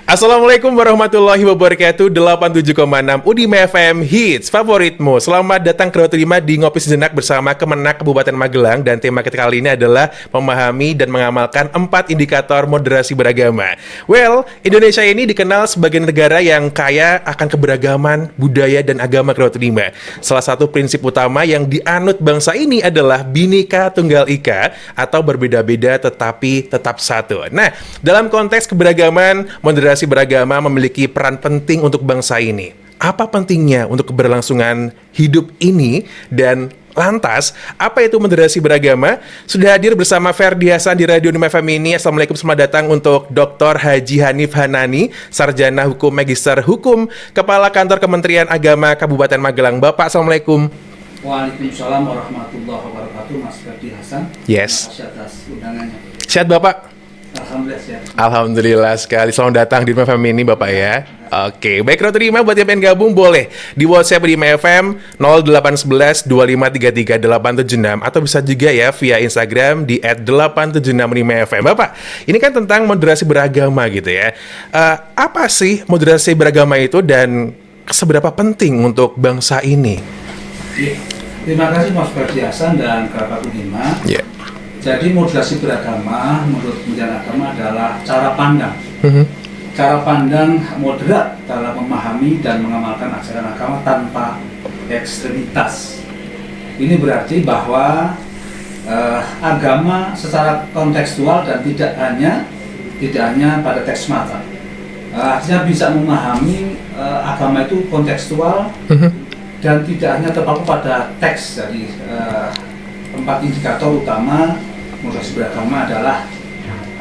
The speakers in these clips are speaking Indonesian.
Assalamualaikum warahmatullahi wabarakatuh. 87,6 Udim FM Hits favoritmu. Selamat datang ke 25 di Ngopi Sejenak bersama Kemenak Kabupaten Magelang. Dan tema kita kali ini adalah memahami dan mengamalkan 4 indikator moderasi beragama. Well, Indonesia ini dikenal sebagai negara yang kaya akan keberagaman budaya dan agama ke 25. Salah satu prinsip utama yang dianut bangsa ini adalah Bhinneka Tunggal Ika atau berbeda-beda tetapi tetap satu. Nah, dalam konteks keberagaman, moderasi beragama memiliki peran penting untuk bangsa ini. Apa pentingnya untuk keberlangsungan hidup ini, dan lantas apa itu moderasi beragama? Sudah hadir bersama Ferdi Hasan di Radio Udim FM ini. Assalamualaikum, selamat datang untuk Dr. Haji Hanif Hanani, Sarjana Hukum Magister Hukum, Kepala Kantor Kementerian Agama Kabupaten Magelang. Bapak, Assalamualaikum. Waalaikumsalam warahmatullahi wabarakatuh, Mas Ferdi Hasan. Yes. Terima kasih atas undangannya. Sehat Bapak? Alhamdulillah sehat. Alhamdulillah sekali. Selamat datang di FM ini Bapak ya. Oke, baik Roto 5 buat yang pengen gabung boleh di WhatsApp di FM 0811 2533 876 atau bisa juga ya via Instagram di @876.5fm. Bapak, ini kan tentang moderasi beragama gitu ya. Apa sih moderasi beragama itu dan seberapa penting untuk bangsa ini? Terima kasih Mas Ferdi Hasan dan Kak Udima. Yeah. Jadi moderasi beragama menurut Kementerian Agama adalah cara pandang. Cara pandang moderat dalam memahami dan mengamalkan ajaran agama tanpa ekstremitas. Ini berarti bahwa agama secara kontekstual dan tidak hanya pada teks semata. Artinya bisa memahami agama itu kontekstual dan tidak hanya terpaku pada teks. Jadi 4 indikator utama moderasi beragama adalah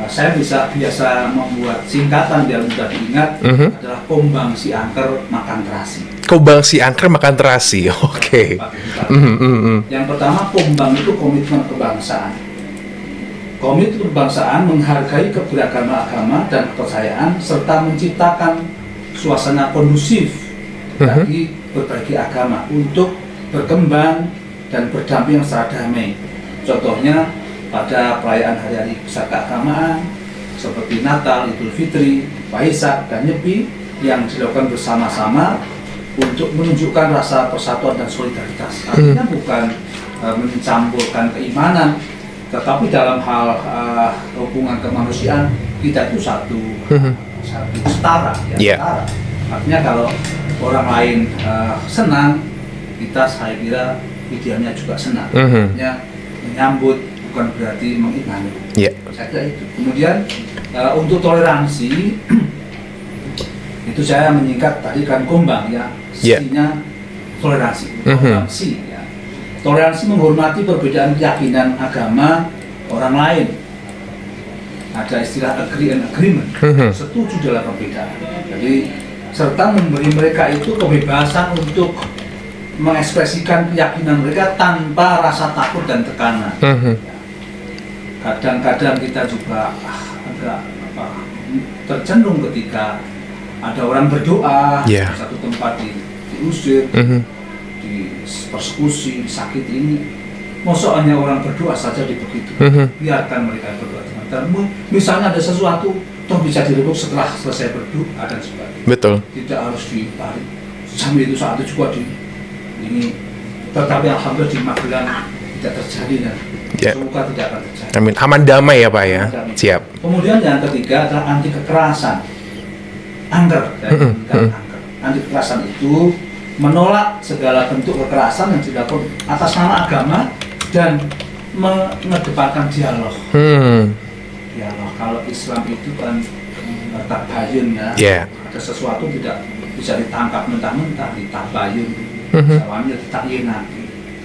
saya biasa membuat singkatan biar mudah diingat, adalah kombang si angker makan terasi. Kombang si angker makan terasi, oke. Yang pertama, kombang itu komitmen kebangsaan. Komitmen kebangsaan menghargai keberagaman agama dan kepercayaan serta menciptakan suasana kondusif bagi berbagai agama untuk berkembang dan berdampingan secara damai. Contohnya pada perayaan hari-hari besar keagamaan seperti Natal, Idul Fitri, Waisak, dan Nyepi yang dilakukan bersama-sama untuk menunjukkan rasa persatuan dan solidaritas. Artinya bukan mencampurkan keimanan, tetapi dalam hal hubungan kemanusiaan kita itu satu setara, setara. Artinya kalau orang lain senang, kita saya kira idealnya juga senang. Artinya menyambut bukan berarti mengimani. Saya kira itu. Kemudian untuk toleransi itu saya menyingkat tadi kan kombang ya, C-nya toleransi. Toleransi ya. Toleransi menghormati perbedaan keyakinan agama orang lain. Ada istilah agree and agreement, setuju dalam perbedaan. Jadi serta memberi mereka itu kebebasan untuk mengekspresikan keyakinan mereka tanpa rasa takut dan tekanan. Kadang-kadang kita juga agak tercenung ketika ada orang berdoa di satu tempat diusir, dipersekusi, disakiti ini. Masa hanya orang berdoa saja dibegitu? Biarkan mereka berdoa. Misalnya ada sesuatu, toh bisa direbut setelah selesai berdoa dan sebagainya. Betul. Tidak harus ditarik. Sambil itu saat itu juga ini. Tetapi alhamdulillah di Magelang tidak terjadi dan semoga tidak akan terjadi. Amin. Aman damai ya Pak ya. Siap. Kemudian yang ketiga adalah anti kekerasan. Angker. Anti kekerasan itu menolak segala bentuk kekerasan yang dilakukan atas nama agama dan mengedepankan dialog. Dialog. Kalau Islam itu kan tabayun ya. Ada sesuatu tidak bisa ditangkap mentah-mentah, ditabayun, awalnya ditakyinat,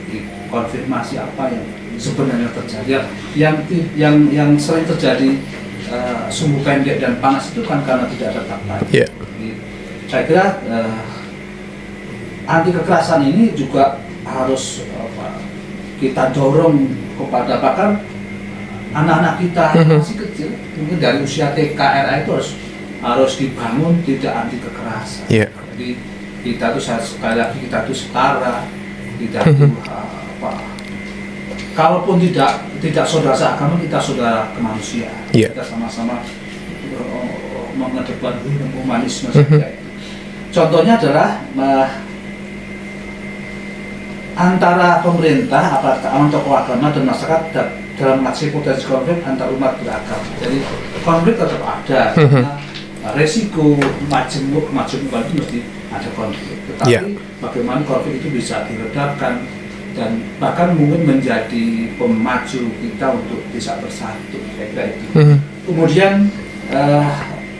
dikonfirmasi apa yang sebenarnya terjadi. Yang sering terjadi sumbu pendek dan panas itu kan karena tidak ada tabayun. Saya kira anti kekerasan ini juga harus kita dorong kepada bahkan anak-anak kita masih kecil, mungkin dari usia TK, RA itu harus dibangun tidak anti kekerasan. Jadi kita tuh sekali lagi kita tuh setara, kita tuh kalaupun tidak saudara seagama, kita saudara kemanusiaan. Kita sama-sama mengedepankan humanisme saja. Contohnya adalah antara pemerintah, tokoh agama dan masyarakat dalam mengatasi potensi konflik antar umat beragama. Jadi konflik tetap ada, karena resiko majemuk itu mesti ada konflik. Tetapi bagaimana konflik itu bisa diredakan dan bahkan mungkin menjadi pemacu kita untuk bisa bersatu, kira-kira itu. Kemudian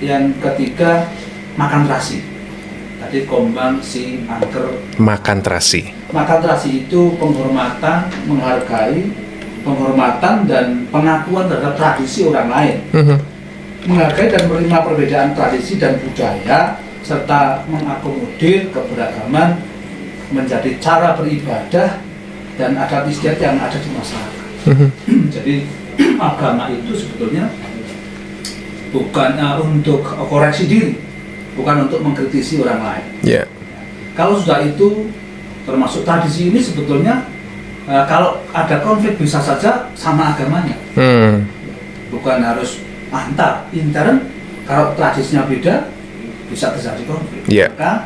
yang ketiga, makan terasi. Tadi kombang, si, angker. Makan terasi. Makan terasi itu penghormatan, menghargai, penghormatan dan pengakuan terhadap tradisi orang lain. Menghargai dan menerima perbedaan tradisi dan budaya serta mengakomodir keberagaman menjadi cara beribadah dan adat istiadat yang ada di masyarakat. Jadi agama itu sebetulnya bukan untuk koreksi diri, bukan untuk mengkritisi orang lain. Kalau sudah itu, termasuk tradisi ini sebetulnya kalau ada konflik bisa saja sama agamanya, bukan harus antar intern. Kalau tradisinya beda bisa terjadi konflik. Maka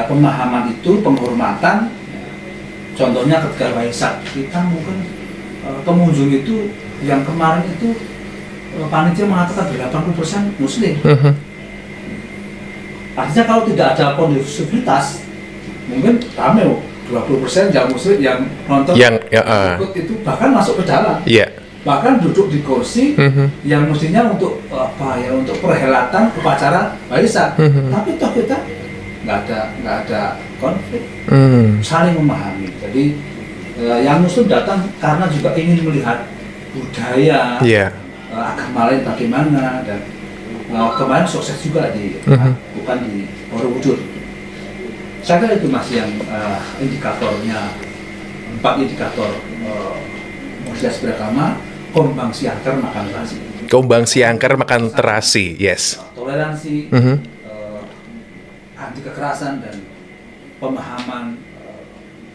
pemahaman itu, penghormatan. Contohnya ketika Waisak, kita mungkin pengunjung itu yang kemarin itu panitia mengatakan 80% Muslim. Artinya kalau tidak ada kondusivitas, mungkin ramai 20% yang Muslim yang nonton ikut itu bahkan masuk ke dalam, bahkan duduk di kursi yang mestinya untuk untuk perhelatan upacara Waisak, tapi toh kita nggak ada konflik, saling memahami. Jadi yang Muslim datang karena juga ingin melihat budaya agama lain bagaimana, dan kemarin sukses juga bukan di Borobudur. Saya kira itu masih yang indikatornya, 4 indikator moderasi beragama: kombang siangker makan terasi. Kombang siangker makan terasi, yes. Toleransi, anti kekerasan dan pemahaman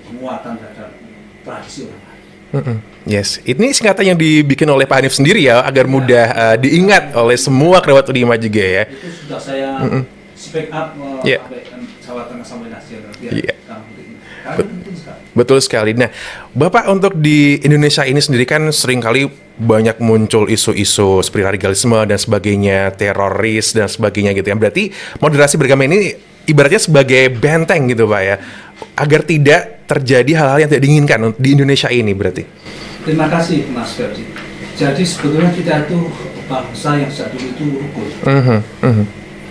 penguatan terhadap tradisi orang lain. Yes, ini singkatan yang dibikin oleh Pak Hanif sendiri ya, agar mudah diingat oleh semua kerabat Udima juga ya. Itu sudah saya speak up Jawa Tengah sampai nasional. Betul sekali. Nah, Bapak, untuk di Indonesia ini sendiri kan seringkali banyak muncul isu-isu seperti radikalisme dan sebagainya, teroris dan sebagainya gitu ya. Berarti moderasi beragama ini ibaratnya sebagai benteng gitu Pak ya, agar tidak terjadi hal-hal yang tidak diinginkan di Indonesia ini berarti. Terima kasih Mas Ferdi. Jadi sebetulnya kita itu bangsa yang sejak dulu itu rukun.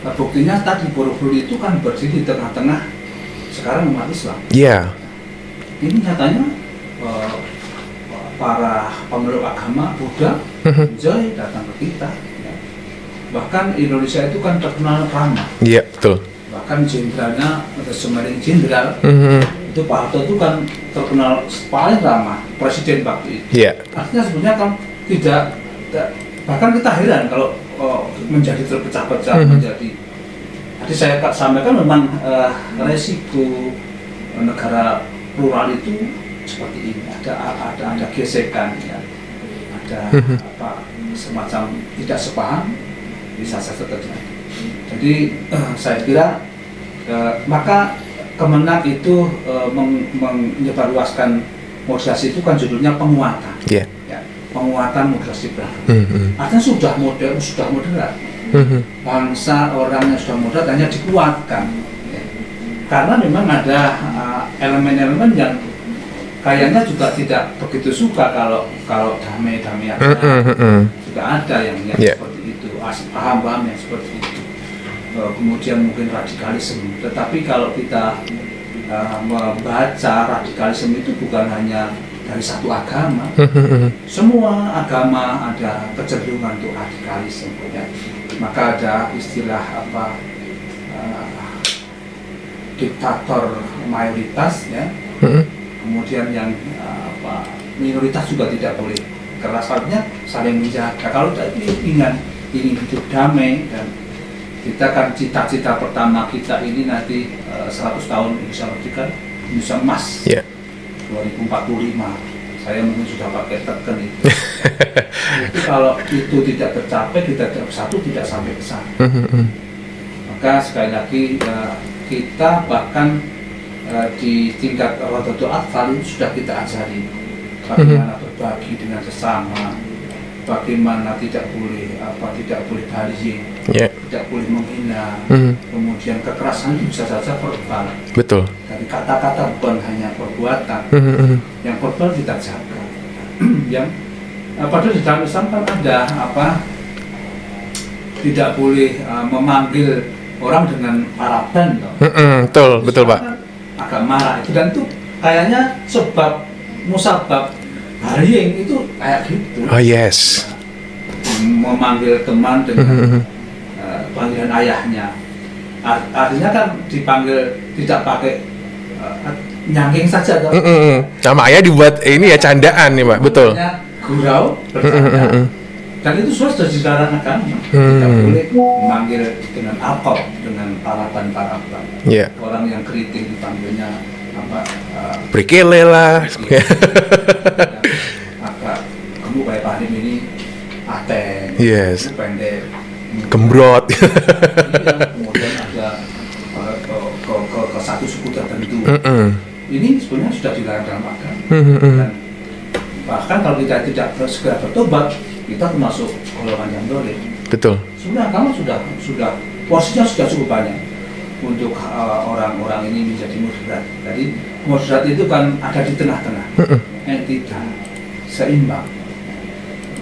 Nah, buktinya tadi Borobudur itu kan berdiri di tengah-tengah sekarang umat Islam. Ini nyatanya para pemeluk agama Buddha, Joy datang ke kita. Bahkan Indonesia itu kan terkenal ramah. Betul. Bahkan jenderalnya, Sumering Jenderal, itu Pak Harto itu kan terkenal paling ramah, presiden waktu itu. Artinya sebenarnya kan tidak, bahkan kita heran kalau menjadi terpecah-pecah, menjadi. Tadi saya sampaikan memang resiko negara plural itu seperti ini, ada gesekan, ya. Ada semacam tidak sepaham, bisa saja terjadi. Jadi saya kira maka Kemenak itu menyebarluaskan moderasi itu kan judulnya penguatan, penguatan moderasi beragama. Artinya sudah moderat. Bangsa orang yang sudah moderat hanya dikuatkan, karena memang ada elemen-elemen yang kayaknya juga tidak begitu suka kalau damai-damai aja. Juga ada yang seperti itu, paham-paham yang seperti itu. Kemudian mungkin radikalisme, tetapi kalau kita membaca radikalisme itu bukan hanya dari satu agama, semua agama ada kecenderungan untuk radikalisme, ya. Maka ada istilah diktator mayoritas, ya. Kemudian yang minoritas juga tidak boleh keras, artinya saling menjaga. Kalau ingin hidup damai, dan kita kan cita-cita pertama kita ini nanti 100 tahun Indonesia merdeka, Indonesia emas 2045. saya mungkin sudah pakai teken itu. Itu kalau itu tidak tercapai, kita tidak bersatu, tidak sampai ke sana. Maka sekali lagi kita bahkan di tingkat Rododo Atfal itu sudah kita ajari bagaimana berbagi dengan sesama, bagaimana tidak boleh bullying, tidak boleh menghina. Kemudian kekerasan itu bisa saja verbal. Betul. Dari kata-kata bukan hanya perbuatan. Yang verbal kita jaga. Yang padahal di dalam Islam kan ada tidak boleh memanggil orang dengan paraban. Betul Pak. Agak marah itu, dan itu kayaknya sebab musabab bullying itu kayak gitu. Oh yes. Memanggil teman dengan panggilan ayahnya, artinya kan dipanggil tidak pakai nyangking saja. Nama ayah dibuat ini ya candaan nih Pak, betul. Gurau bercanda. Dan itu sudah dilarang agama. Tidak boleh memanggil dengan alkohol, dengan paraban. Orang yang keriting dipanggilnya Brikele lah. Kamu kayak Pak Hadim ini ateng, yes. Pendek, gembrot. Kemudian ada ke satu suku tertentu. Ini sebenarnya sudah dilarang dalam agama. Dan bahkan kalau kita tidak segera bertobat, kita termasuk golongan yang dolim. Betul. Sebenarnya agama sudah porsinya sudah cukup banyak untuk orang-orang ini menjadi moderat. Jadi moderat itu kan ada di tengah-tengah, tidak seimbang.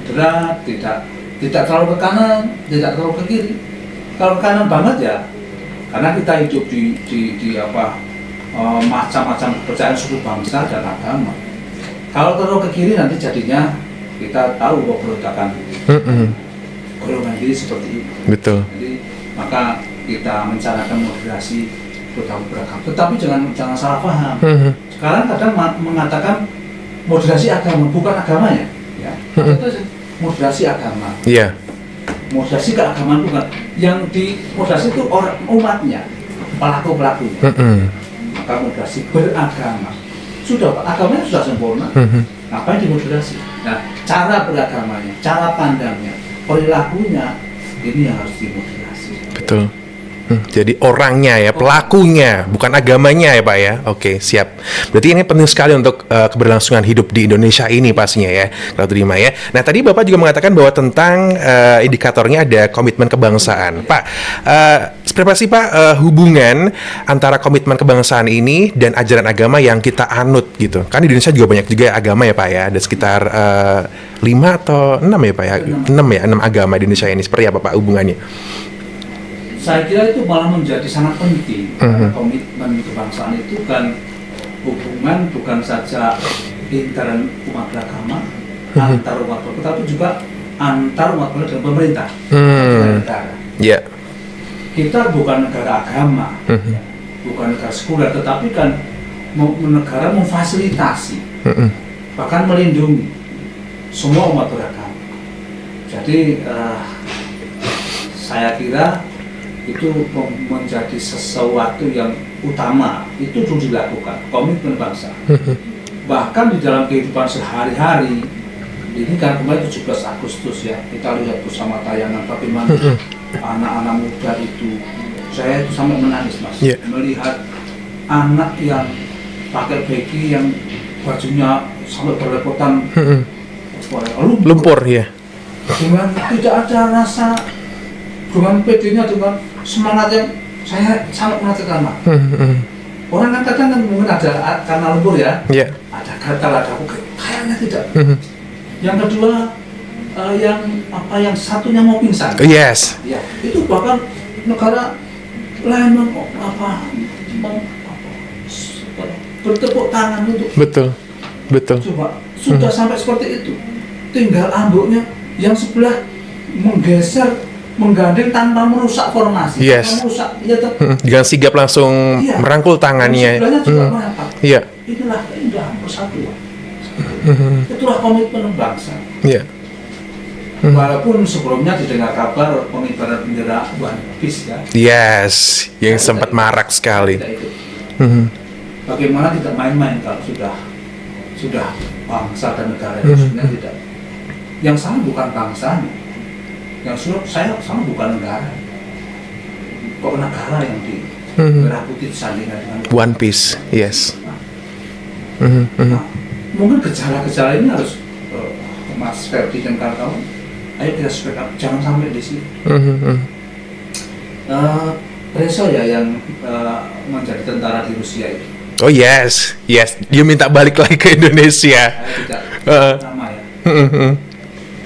Moderat, tidak terlalu ke kanan, tidak terlalu ke kiri. Kalau ke kanan banget ya, karena kita hidup di macam-macam kepercayaan suku bangsa dan agama. Kalau terlalu ke kiri nanti jadinya kita tahu bahwa berontakan golongan kiri seperti itu. Betul. Jadi maka kita mencanakan moderasi beragam, tetapi jangan salah paham. Sekarang kadang mengatakan moderasi agama, bukan agamanya, ya. Itu moderasi agama. Iya. Moderasi keagamaan bukan. Yang di moderasi itu orang umatnya, pelaku-pelakunya. Maka moderasi beragama. Sudah, agamanya sudah sempurna. Ngapain dimoderasi? Nah, cara beragamanya, cara pandangnya, perilakunya, ini yang harus dimoderasi. Betul. Jadi orangnya ya, pelakunya, bukan agamanya ya Pak ya. Oke, siap. Berarti ini penting sekali untuk keberlangsungan hidup di Indonesia ini pastinya ya, kalau terima ya. Nah tadi Bapak juga mengatakan bahwa tentang indikatornya ada komitmen kebangsaan. Pak, seperti apa sih Pak hubungan antara komitmen kebangsaan ini dan ajaran agama yang kita anut gitu? Kan di Indonesia juga banyak juga agama ya Pak ya, ada sekitar 5 atau 6 ya Pak ya? 6 agama di Indonesia ini. Seperti apa Pak hubungannya? Saya kira itu malah menjadi sangat penting. Komitmen kebangsaan itu kan hubungan bukan saja intern umat beragama, antar umat beragama, tapi juga antar umat beragama dengan pemerintah, negara. Yeah. Kita bukan negara agama, bukan negara sekuler, tetapi kan negara memfasilitasi, bahkan melindungi semua umat beragama. Jadi saya kira itu menjadi sesuatu yang utama, itu dulu dilakukan, komitmen bangsa. Bahkan di dalam kehidupan sehari-hari, ini kan kemarin 17 Agustus ya, kita lihat bersama tayangan bagaimana anak-anak muda itu, saya itu sampai menangis Mas, melihat anak yang pakai begi yang bajunya sampai berlepotan lumpur ya, dengan tidak ada rasa, dengan PD-nya, dengan semangat yang saya sangat mengatakan. Orang kan kadang mungkin ada karena lumpur ya, ada gatal, ada kayaknya tidak. Yang kedua, yang satunya mau pingsan. Yes. Ya, itu bahkan negara lain bertepuk tangan untuk. Betul. Coba sudah sampai seperti itu, tinggal ambuknya yang sebelah menggeser, menggandeng tanpa merusak formasi, tanpa merusak, dengan sigap langsung merangkul tangannya. Inilah keindahan persatuan. Itulah komitmen bangsa. Walaupun sebelumnya didengar kabar pengibaran bendera One Piece ya. Yes, yang sempat marak sekali. Bagaimana tidak main-main kalau sudah bangsa dan negara itu sebenarnya tidak. Yang salah bukan bangsanya, yang saya salah bukan negara. Kok negara yang di merah putih disandingkan dengan One Piece, yes. Nah, mungkin gejala-gejala ini harus Mas Ferdi dan kawan-kawan, ayo kita speak up, jangan sampai di sini. Preso ya yang menjadi tentara di Rusia itu. Oh yes, dia minta balik lagi ke Indonesia. Saya tidak nama ya.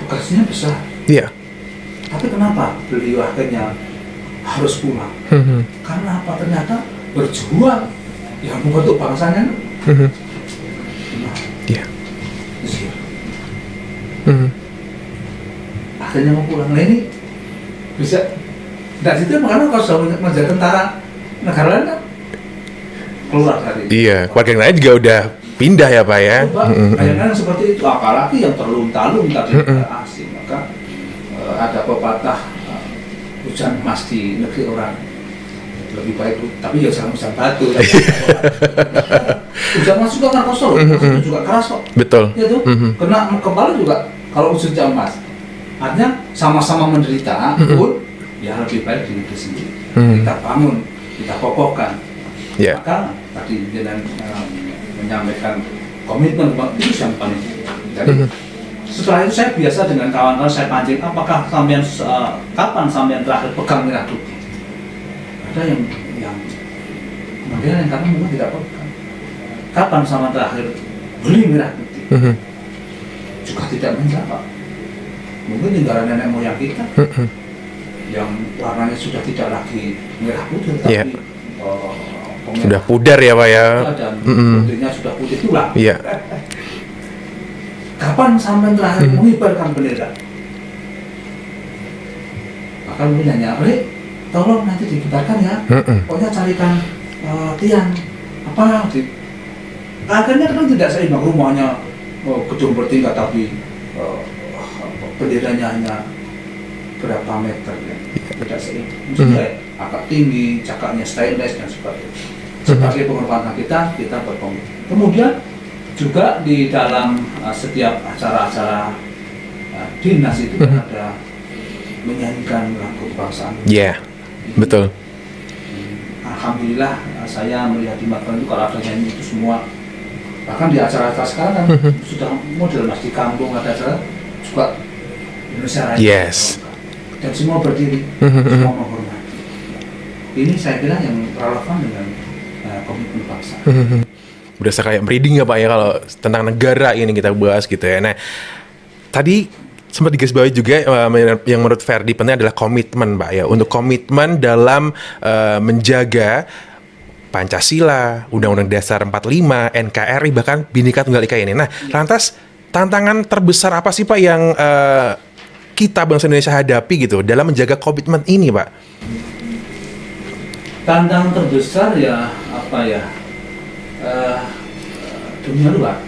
Tugasnya besar. Iya. Tapi kenapa beliau akhirnya harus pulang? Karena apa? Ternyata berjuang yang membentuk bangsanya. Iya. Mesir. Akhirnya mau pulang. Nah ini bisa. Dari situ karena kalau sudah menjadi tentara negara lain kan keluar dari. Iya, warga yang lain juga udah pindah ya Pak ya. Bayangkan seperti itu, apalagi yang terlunta-lunta dari negara asing. Maka ada pepatah hujan emas di negeri orang lebih baik, tapi ya jangan hujan batu. Hujan emas juga kan kosong, itu juga keras kok. Betul. Ya tuh, kena kepala juga kalau hujan emas. Artinya sama-sama menderita pun ya lebih baik di negeri sendiri. Kita bangun, kita kokohkan. Yeah. Maka tadi dengan menyampaikan komitmen itu yang paling penting. Jadi setelah itu saya biasa dengan kawan-kawan saya pancing, apakah sampean kapan sampean terakhir pegang merah putih? Ada yang kemudian yang kata mungkin tidak pegang. Kapan sampean terakhir beli merah putih? Juga tidak menjawab. Mungkin tinggal nenek moyang kita yang warnanya sudah tidak lagi merah putih, tapi sudah pudar ya Pak ya. Dan putihnya sudah putih tulang. Iya. Kapan sampai terakhir mengibarkan bendera? Maka mungkin hanya, tolong nanti dikibarkan ya. Pokoknya carikan tiang apa? Akhirnya kan tidak seimbang, rumahnya gedung bertingkat tapi benderanya hanya berapa meter ya. Tidak seimbang. Mestinya agak tinggi, cakaknya stainless dan sebagainya. Sebagai penghormatan kita berkomitmen. Kemudian juga di dalam setiap acara-acara dinas itu kan ada menyanyikan lagu kebangsaan. Iya, betul. Alhamdulillah saya melihat di Magelang itu kalau ada nyanyi itu semua. Bahkan di acara-acara sekarang kan sudah model mas di kampung ada acara juga Indonesia Raya. Yes. Dan semua berdiri, semua menghormati. Ini saya kira yang relevan dengan komitmen bangsa. Berasa kayak merinding ya Pak ya kalau tentang negara ini kita bahas gitu ya. Nah, tadi sempat digarisbawahi juga yang menurut Ferdi penting adalah komitmen Pak ya. Untuk komitmen dalam menjaga Pancasila, Undang-Undang Dasar 45, NKRI, bahkan Bhinneka Tunggal Ika ini. Nah, lantas tantangan terbesar apa sih Pak yang kita bangsa Indonesia hadapi gitu dalam menjaga komitmen ini Pak? Tantangan terbesar ya apa ya? Dunia luar.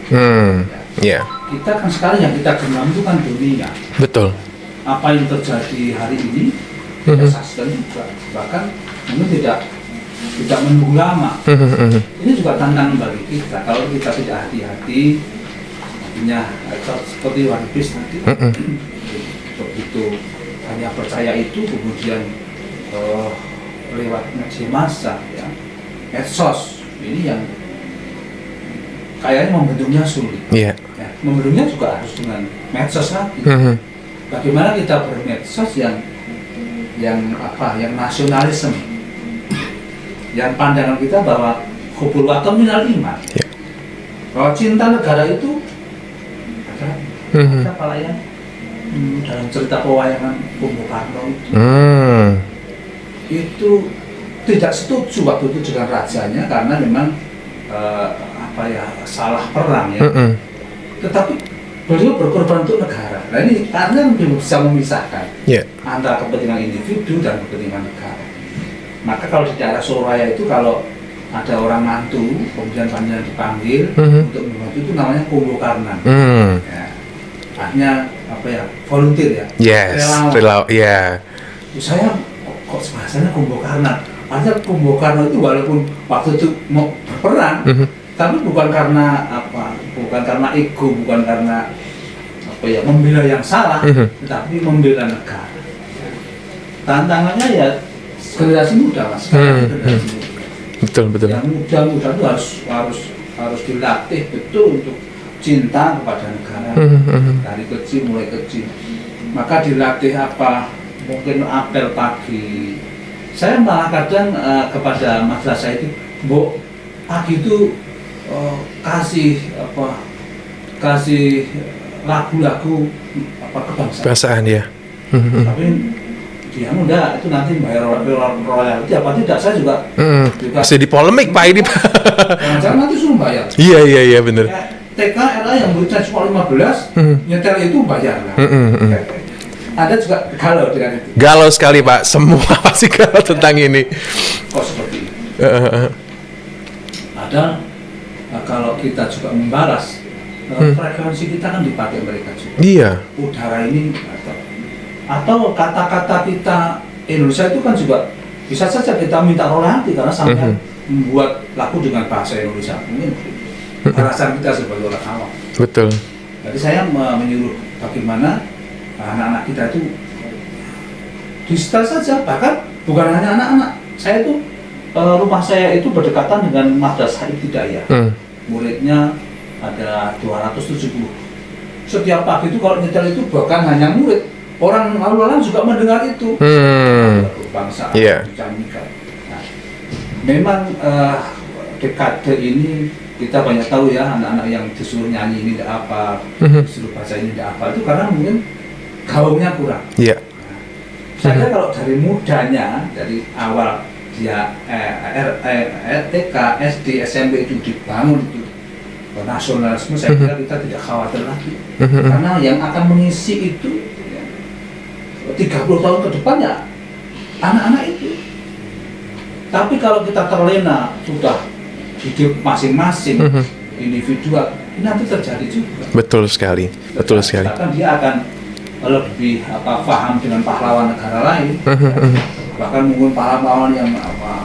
Ya. Kita kan sekarang yang kita genggam itu kan dunia. Betul. Apa yang terjadi hari ini kita saksikan juga, bahkan mungkin tidak menunggu lama. Ini juga tantangan bagi kita kalau kita tidak hati-hati. Artinya seperti One Piece tadi, begitu hanya percaya itu kemudian lewat media massa ya, medsos ini yang kayaknya membendungnya sulit. Iya. Ya, membendungnya juga harus dengan medsos lagi. Bagaimana kita bermedsos yang nasionalisme, yang pandangan kita bahwa hubul waton minal iman, bahwa cinta negara itu ada apa ya dalam cerita pewayangan Bung Karno itu tidak setuju waktu itu dengan rajanya karena memang salah perang ya. Tetapi beliau berkorban untuk negara. Nah ini karena bisa memisahkan antara kepentingan individu dan kepentingan negara. Maka kalau di daerah Surabaya itu kalau ada orang mantu kemudian panjenengan dipanggil untuk membantu itu namanya kumbukarnan. Ya. Artinya volunteer ya. Yes. Relawan. Ya. Saya kok bahasanya kumbukarnan. Artinya kumbukarnan itu walaupun waktu itu mau berperang, tapi bukan karena bukan karena ego, bukan karena apa ya membela yang salah, tetapi membela negara. Tantangannya ya generasi muda mas, generasi muda. Betul. Yang muda itu harus dilatih betul untuk cinta kepada negara dari kecil, mulai kecil. Maka dilatih apa? Mungkin apel pagi. Saya malah kadang kepada madrasah itu, Bu, pagi itu kasih lagu-lagu kebangsaan ya. Tapi dia enggak, itu nanti bayar royalti apa tidak, saya juga masih di polemik Pak ini Pak. Jangan nanti suruh bayar. Iya benar. TK RA yang muridnya cuma 15, nyetel itu bayar lah. Ada juga galau dengan itu. Galau sekali Pak, semua pasti galau tentang ini. Kok seperti itu? Ada kalau kita juga membalas frekuensi kita kan dipakai mereka juga. Iya. Udara ini atau kata-kata kita Indonesia itu kan juga bisa saja kita minta royalti karena sampai membuat lagu dengan bahasa Indonesia. Mungkin alasan kita sebagai orang awam. Betul. Jadi saya menyuruh bagaimana anak-anak kita itu disetel saja, bahkan bukan hanya anak-anak. Saya itu rumah saya itu berdekatan dengan Madrasah Ibtidaiyah. Muridnya ada 270. Setiap pagi itu kalau nyetel itu bahkan hanya murid, orang lalu-lalang juga mendengar itu. Kebangsaan dinyanyikan. Nah, memang dekade ini kita banyak tahu ya anak-anak yang disuruh nyanyi ini tidak apa, disuruh baca ini tidak apa, itu karena mungkin gaungnya kurang. Iya. Saya kalau dari mudanya, dari awal dia TK, SD, SMP itu dibangun itu nasionalisme, saya kira kita tidak khawatir lagi. Karena yang akan mengisi itu 30 tahun ke depan ya anak-anak itu. Tapi kalau kita terlena sudah hidup masing-masing individual, ini nanti terjadi juga. Betul sekali. Bahkan dia akan lebih paham dengan pahlawan negara lain, bahkan mungkin pahlawan yang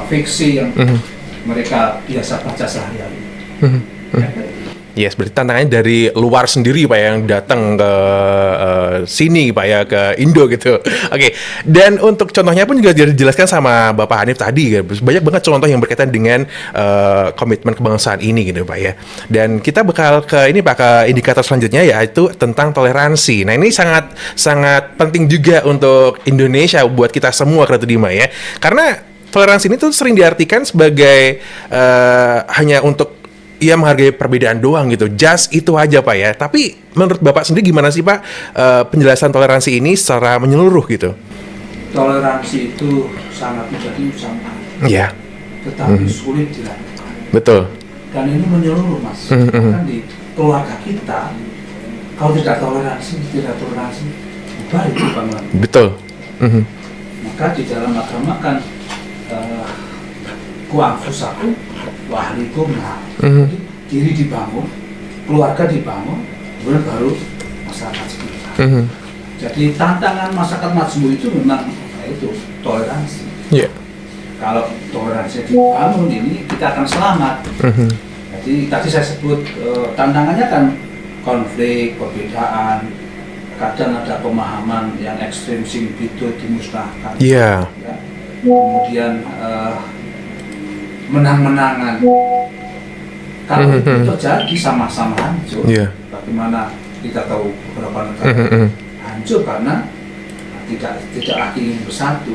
fiksi yang mereka biasa baca sehari-hari. Yes, berarti tantangannya dari luar sendiri Pak yang datang ke sini Pak ya, ke Indo gitu. Oke. Dan untuk contohnya pun juga dijelaskan sama Bapak Hanif tadi ya. Banyak banget contoh yang berkaitan dengan komitmen kebangsaan ini gitu Pak ya. Dan kita bakal ke ini Pak, ke indikator selanjutnya yaitu tentang toleransi. Nah, ini sangat penting juga untuk Indonesia, buat kita semua Kreatif Dima ya. Karena toleransi ini tuh sering diartikan sebagai hanya untuk ia menghargai perbedaan doang gitu, just itu aja Pak ya. Tapi menurut Bapak sendiri gimana sih Pak penjelasan toleransi ini secara menyeluruh gitu? Toleransi itu sangat menjadi usaha, ya, tetapi sulit dilakukan. Betul. Dan ini menyeluruh mas, kan di keluarga kita, kalau tidak toleransi, bubar itu banget. Betul. Maka di dalam agama kan kuanfusaku wahlikum, jadi diri dibangun, keluarga dibangun, kemudian baru masyarakat sekitar. Jadi tantangan masyarakat majmuk itu memang itu toleransi. Kalau toleransi dibangun ini kita akan selamat. Jadi tadi saya sebut tantangannya kan konflik, perbedaan, kadang ada pemahaman yang ekstrim sing itu dimusnahkan. Ya. Kemudian menang-menangan. Kalau itu terjadi sama-sama hancur. Bagaimana kita tahu beberapa negara hancur karena tidak lagi ingin bersatu.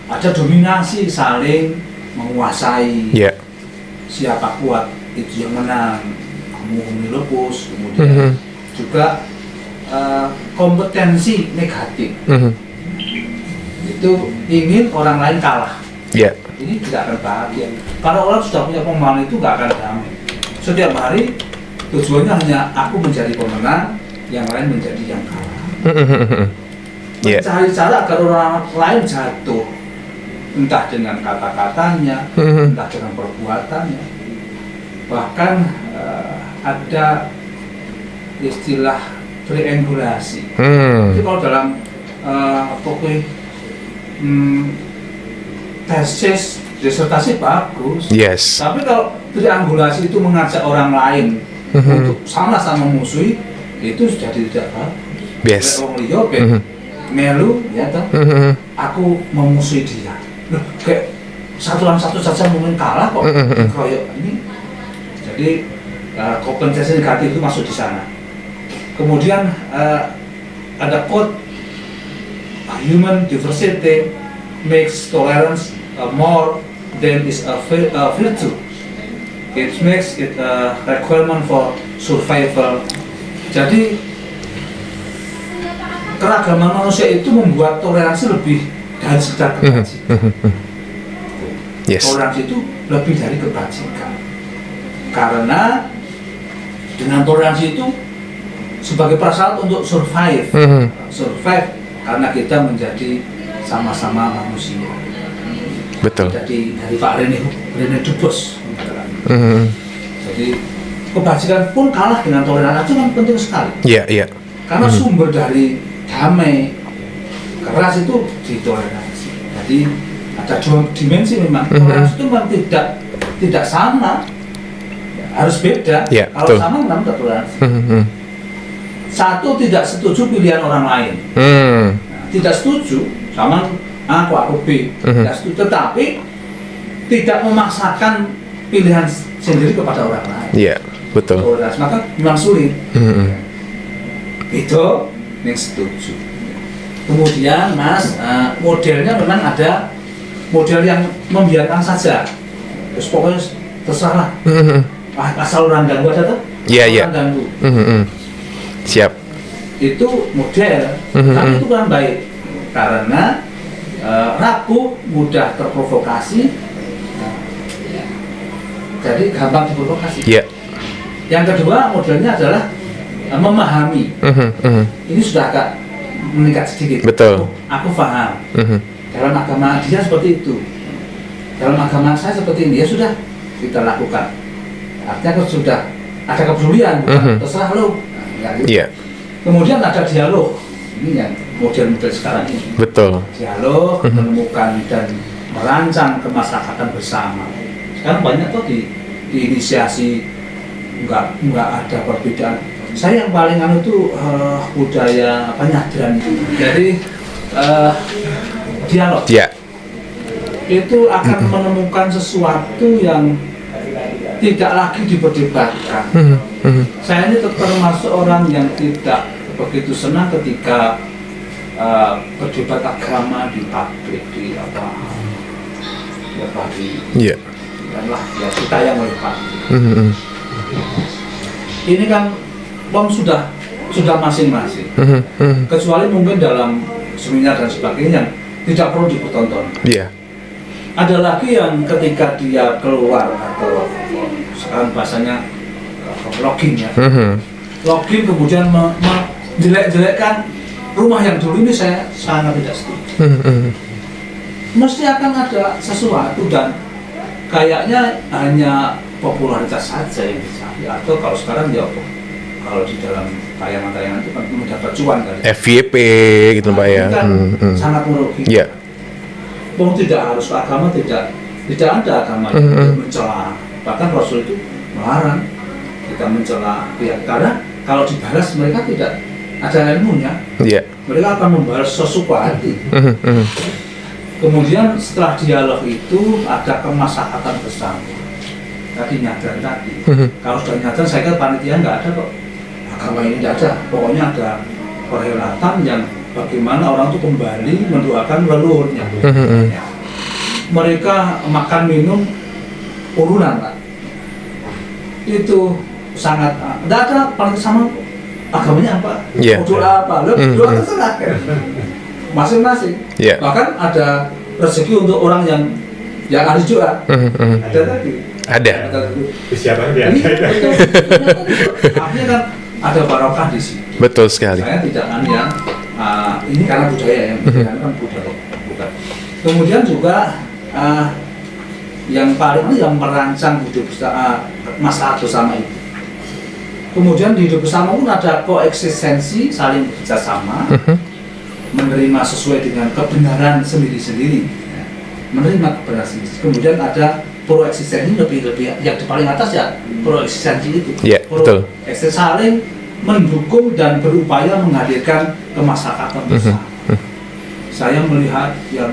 Ada dominasi, saling menguasai. Siapa kuat itu yang menang. Kamu lepus, kemudian juga kompetensi negatif. Itu ingin orang lain kalah. Ini tidak akan bahagia. Kalau orang sudah punya pemahaman itu nggak akan damai. Setiap hari tujuannya hanya aku menjadi pemenang, yang lain menjadi yang kalah. Mencari cara agar orang lain jatuh, entah dengan kata-katanya, entah dengan perbuatannya. Bahkan ada istilah triangulasi. Jadi kalau dalam tesis disertasi bagus, tapi kalau triangulasi itu mengajak orang lain untuk sama-sama musuhi itu sudah tidak bagus. Yes. Wong liya melu ya toh. Aku memusuhi dia. Loh, kayak satu lawan satu saja mungkin kalah kok. Kayak ini. Jadi kompensasi negatif itu masuk di sana. Kemudian ada quote, human diversity makes tolerance more than is a virtue. It makes it a requirement for survival. Jadi keragaman manusia itu membuat toleransi lebih dari sekedar kebajikan. Yes. Toleransi itu lebih dari kebajikan. Karena dengan toleransi itu sebagai prasyarat untuk survive. Survive karena kita menjadi sama-sama manusia. Betul. Jadi dari Pak Rene Dubos. Jadi kebajikan pun kalah dengan toleransi, itu kan penting sekali. Iya, iya. Karena sumber dari damai keras itu di toleransi. Jadi ada dua dimensi memang. Toleransi itu memang tidak sama, harus beda. Ya, kalau betul. sama memang toleransi. Satu tidak setuju pilihan orang lain. Nah, tidak setuju sama aku B. Tidak setuju, tetapi tidak memaksakan pilihan sendiri kepada orang lain. Iya, betul. Toleransi maka memang sulit. Itu yang setuju. Kemudian Mas, modelnya memang ada model yang membiarkan saja. Terus pokoknya terserah. Asal orang ganggu ada tuh? Iya, iya. Orang ganggu. Siap. Itu model, tapi itu kurang baik karena rapuh, mudah terprovokasi, jadi gampang diprovokasi. Iya. Yang kedua modelnya adalah memahami. Ini sudah agak meningkat sedikit. Betul. Aku paham. Dalam agama dia seperti itu. Dalam agama saya seperti ini, ya sudah kita lakukan. Artinya kalau sudah ada kepedulian, bukan terserah lo. Nah, gitu. Iya. Kemudian ada dialog. Ini yang model-model sekarang ini. Betul. Dialog, menemukan dan merancang kemasyarakatan bersama. Sekarang banyak tuh diinisiasi, nggak ada perbedaan. Saya yang paling itu budaya nyadran itu. Jadi dialog. Iya. Itu akan menemukan sesuatu yang tidak lagi diperdebatkan. Saya ini termasuk orang yang tidak begitu senang ketika berdebat agama di publik, di Iya. Lah ya kita yang oleh publik. Ini kan sudah masing-masing. Kecuali mungkin dalam seminar dan sebagainya tidak perlu dipertonton. Iya. Ada lagi yang ketika dia keluar atau sekarang bahasanya login ya, login kemudian menjelek-jelekkan rumah yang dulu ini, saya sangat tidak setuju. Mesti akan ada sesuatu dan kayaknya hanya popularitas saja yang dicari, atau kalau sekarang ya kalau di dalam tayangan-tayangan itu kan mendapat cuan kan. FYP gitu Pak ya. Kan sangat merugikan. Iya. Tidak harus agama, tidak ada agama yang mencela. Bahkan Rasul itu melarang kita mencela pihak, karena kalau dibalas mereka tidak ada ilmunya. Iya. Mereka akan membalas sesuka hati. Kemudian setelah dialog itu ada kemaslahatan bersama. Tadi nyadar tadi. Kalau sudah nyadar, saya kira panitia nggak ada kok. Agama ini nggak ada. Pokoknya ada perhelatan yang bagaimana orang itu kembali mendoakan leluhurnya. Ya. Mereka makan minum urunan, Pak. Itu sangat tidak ada paling sama agamanya apa, doa apa, doa terserah masing-masing. Bahkan ada rezeki untuk orang yang harus doa. Ada tadi. Ada. Siapa dia? Artinya kan ada barokah di sini. Betul sekali. Saya tidak yang ini karena budaya yang kan budaya bukan. Kemudian juga yang paling yang merancang hidup masalah bersama itu. Kemudian di hidup bersama pun ada koeksistensi, saling bekerjasama, menerima sesuai dengan kebenaran sendiri-sendiri. menerima kebenaran. Kemudian ada pro eksistensi lebih yang di paling atas ya pro eksistensi itu. Iya, betul. Eksistensi saling mendukung dan berupaya menghadirkan kemasyarakatan bersama. Saya melihat yang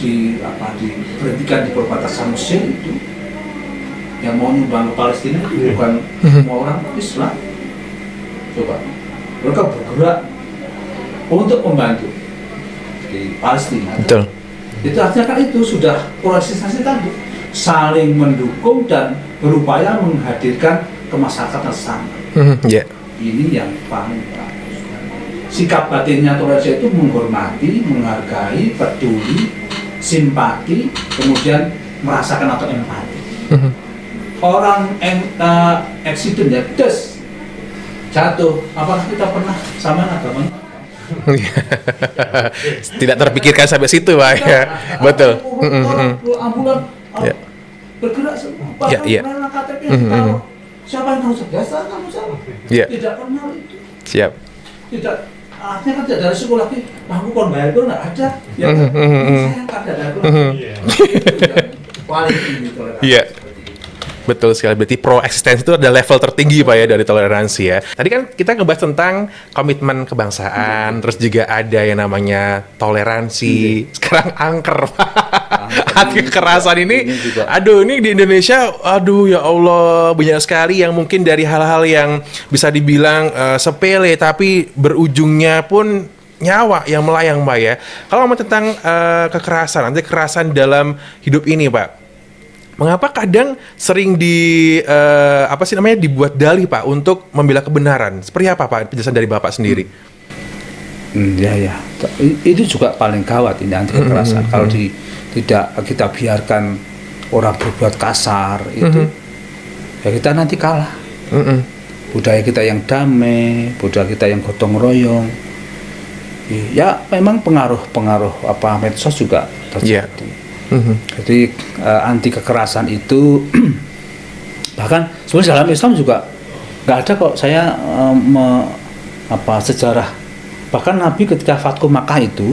diberhentikan di perbatasan Mesir itu yang mau nyumbang ke Palestina itu bukan semua orang Islam. Coba mereka bergerak untuk membantu di Palestina. Betul. Itu artinya kan itu sudah proses tadi saling mendukung dan berupaya menghadirkan kemasyarakatan sama. Yeah. Ini yang paling bagus. Sikap batinnya toleransi itu menghormati, menghargai, peduli, simpati, kemudian merasakan atau empati. Orang eksiden ya, jatuh. Apakah kita pernah sama agamanya? Tidak terpikirkan sampai situ, Pak. Ya. Betul. Ambulan Ya. bergerak semua. Bahkan rela KTP yang tahu. Siapa yang tahu biasa kamu sama. Ya. Tidak kenal itu. Siap. Tidak. Artinya kan tidak dari suku lagi. Aku kon bayar itu nggak ada. Ya. Saya nggak ada dari paling tinggi toleransi. Iya. Betul sekali, berarti pro eksistensi itu ada level tertinggi Pak ya dari toleransi ya. Tadi kan kita ngebahas tentang komitmen kebangsaan, terus juga ada yang namanya toleransi. Sekarang angker Pak. Hati kekerasan ini aduh ini di Indonesia, aduh ya Allah, banyak sekali yang mungkin dari hal-hal yang bisa dibilang sepele tapi berujungnya pun nyawa yang melayang Pak ya. Kalau ngomong tentang kekerasan, nanti kekerasan dalam hidup ini Pak, mengapa kadang sering dibuat dalih Pak untuk membela kebenaran? Seperti apa Pak penjelasan dari Bapak sendiri? Ya. Itu juga paling gawat ini anti kekerasan. Kalau tidak kita biarkan orang berbuat kasar itu, ya kita nanti kalah. Budaya kita yang damai, budaya kita yang gotong royong. Ya memang pengaruh medsos juga terjadi. Jadi anti kekerasan itu bahkan sebenarnya dalam Islam juga nggak ada kok. Saya sejarah bahkan Nabi ketika Fathu Makkah itu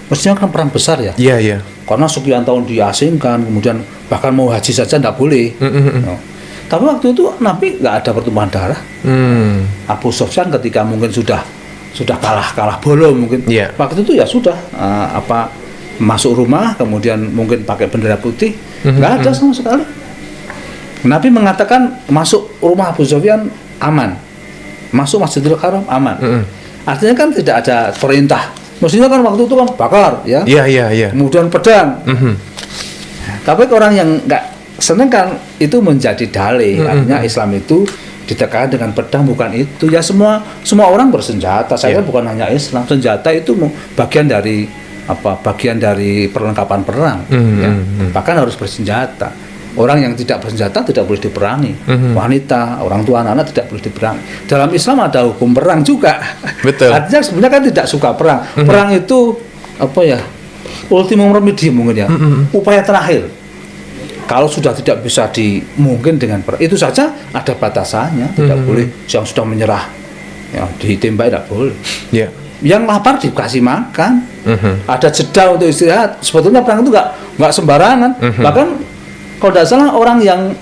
mestinya kan perang besar ya. Iya. Karena sekian tahun diasingkan, kemudian bahkan mau haji saja nggak boleh. No. Tapi waktu itu Nabi nggak ada pertumpahan darah. Abu Sufyan ketika mungkin sudah kalah bolong mungkin. Waktu itu ya sudah masuk rumah, kemudian mungkin pakai bendera putih, nggak ada sama sekali. Nabi mengatakan masuk rumah Abu Sufyan aman, masuk Masjidil Haram aman. Artinya kan tidak ada perintah. Mestinya kan waktu itu kan bakar, ya. Iya. Kemudian pedang. Tapi orang yang nggak seneng kan itu menjadi dalih. Artinya Islam itu ditekan dengan pedang, bukan itu. Ya semua orang bersenjata. Saya bukan hanya Islam. Senjata itu bagian dari perlengkapan perang, bahkan harus bersenjata. Orang yang tidak bersenjata tidak boleh diperangi. Wanita, orang tua, anak tidak boleh diperangi. Dalam Islam ada hukum perang juga. Betul. Artinya sebenarnya kan tidak suka perang. Perang itu ultimum remedium mungkin ya, upaya terakhir. Kalau sudah tidak bisa dimungkin dengan perang, itu saja ada batasannya. Tidak boleh yang sudah menyerah, ya ditembak tidak boleh. Yang lapar dikasih makan, ada jeda untuk istirahat. Sebetulnya perang itu nggak sembarangan. Bahkan kalau tidak salah orang yang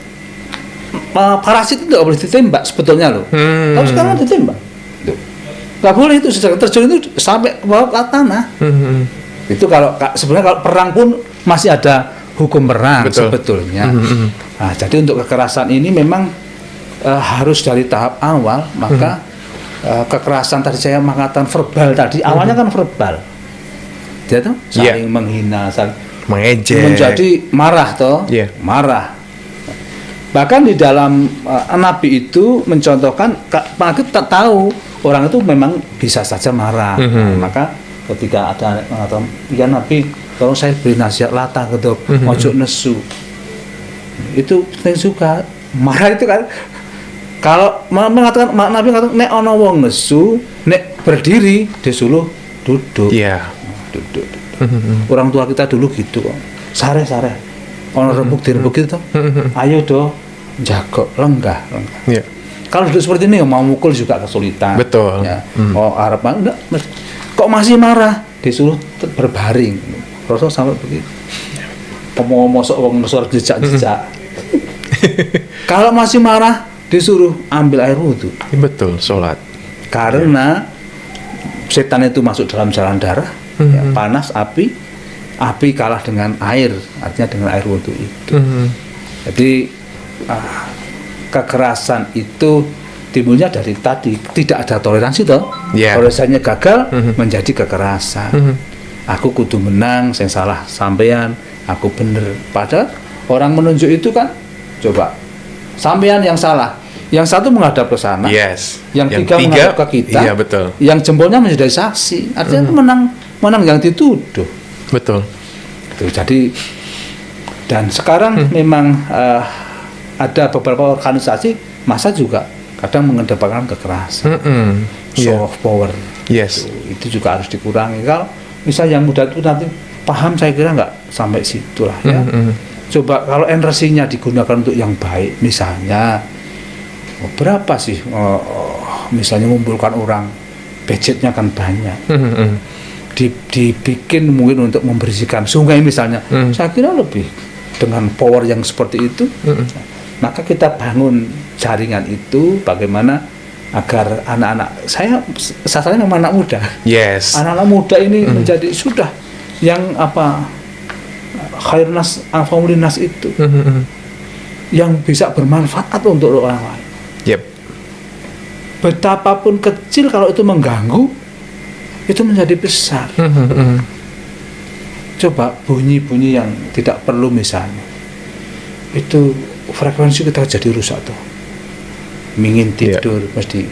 parasit itu nggak boleh ditembak sebetulnya loh. Tapi sekarang ditembak, nggak boleh itu. Sejak terjun itu sampai ke bawah tanah. Itu sebenarnya kalau perang pun masih ada hukum perang. Betul. Sebetulnya. Nah, jadi untuk kekerasan ini memang harus dari tahap awal. Maka kekerasan tadi saya mengatakan verbal tadi, awalnya kan verbal, dia tuh saling menghina, saling mengejek, menjadi marah marah. Bahkan di dalam Nabi itu mencontohkan, Nabi tak tahu orang itu memang bisa saja marah. Maka ketika ada mengatakan, ya Nabi, kalau saya beri nasihat lata gitu, ojo nesu, itu penting juga. Marah itu kan, kalau mengatakan Nabi mengatakan nek ana wong nesu, nek berdiri disuruh duduk. Duduk. Orang tua kita dulu gitu kok. Sare. Ana rembug direbuk gitu. Ayo do jago lenggah. Kalau duduk seperti ini mau mukul juga kesulitan. Betul. Ya. Harapan enggak. Kok masih marah? Disuruh berbaring. Rasul sampai begitu. mosok wong ngesor jejak-jejak. Kalau masih marah disuruh ambil air wudhu. Betul, sholat. Karena setan itu masuk dalam jalan darah, ya, panas, api kalah dengan air, artinya dengan air wudhu itu. Jadi kekerasan itu timbulnya dari tadi tidak ada toleransi toh. Toleransinya gagal menjadi kekerasan. Aku kudu menang, saya salah sampean, aku bener. Padahal orang menunjuk itu kan, coba sampean yang salah, yang satu menghadap ke sana, yang tiga menghadap ke kita, iya, betul. Yang jempolnya menjadi saksi, artinya menang yang dituduh. Betul. Tuh, jadi dan sekarang memang ada beberapa organisasi masa juga kadang mengedepankan kekerasan, soft power. Itu juga harus dikurangi. Kalau misalnya yang muda itu nanti paham, saya kira nggak sampai situlah ya. Coba kalau energi-nya digunakan untuk yang baik, misalnya berapa sih misalnya mengumpulkan orang, budgetnya kan banyak. Dibikin mungkin untuk membersihkan sungai misalnya. Saya kira lebih dengan power yang seperti itu. Maka kita bangun jaringan itu bagaimana agar anak-anak, saya sasarannya memang anak muda. Anak-anak muda ini menjadi sudah yang khairnas anfa'ulinnas itu yang bisa bermanfaat untuk orang lain. Betapapun kecil kalau itu mengganggu, itu menjadi besar. Coba bunyi-bunyi yang tidak perlu misalnya, itu frekuensi kita jadi rusak tuh. Mingin tidur mesti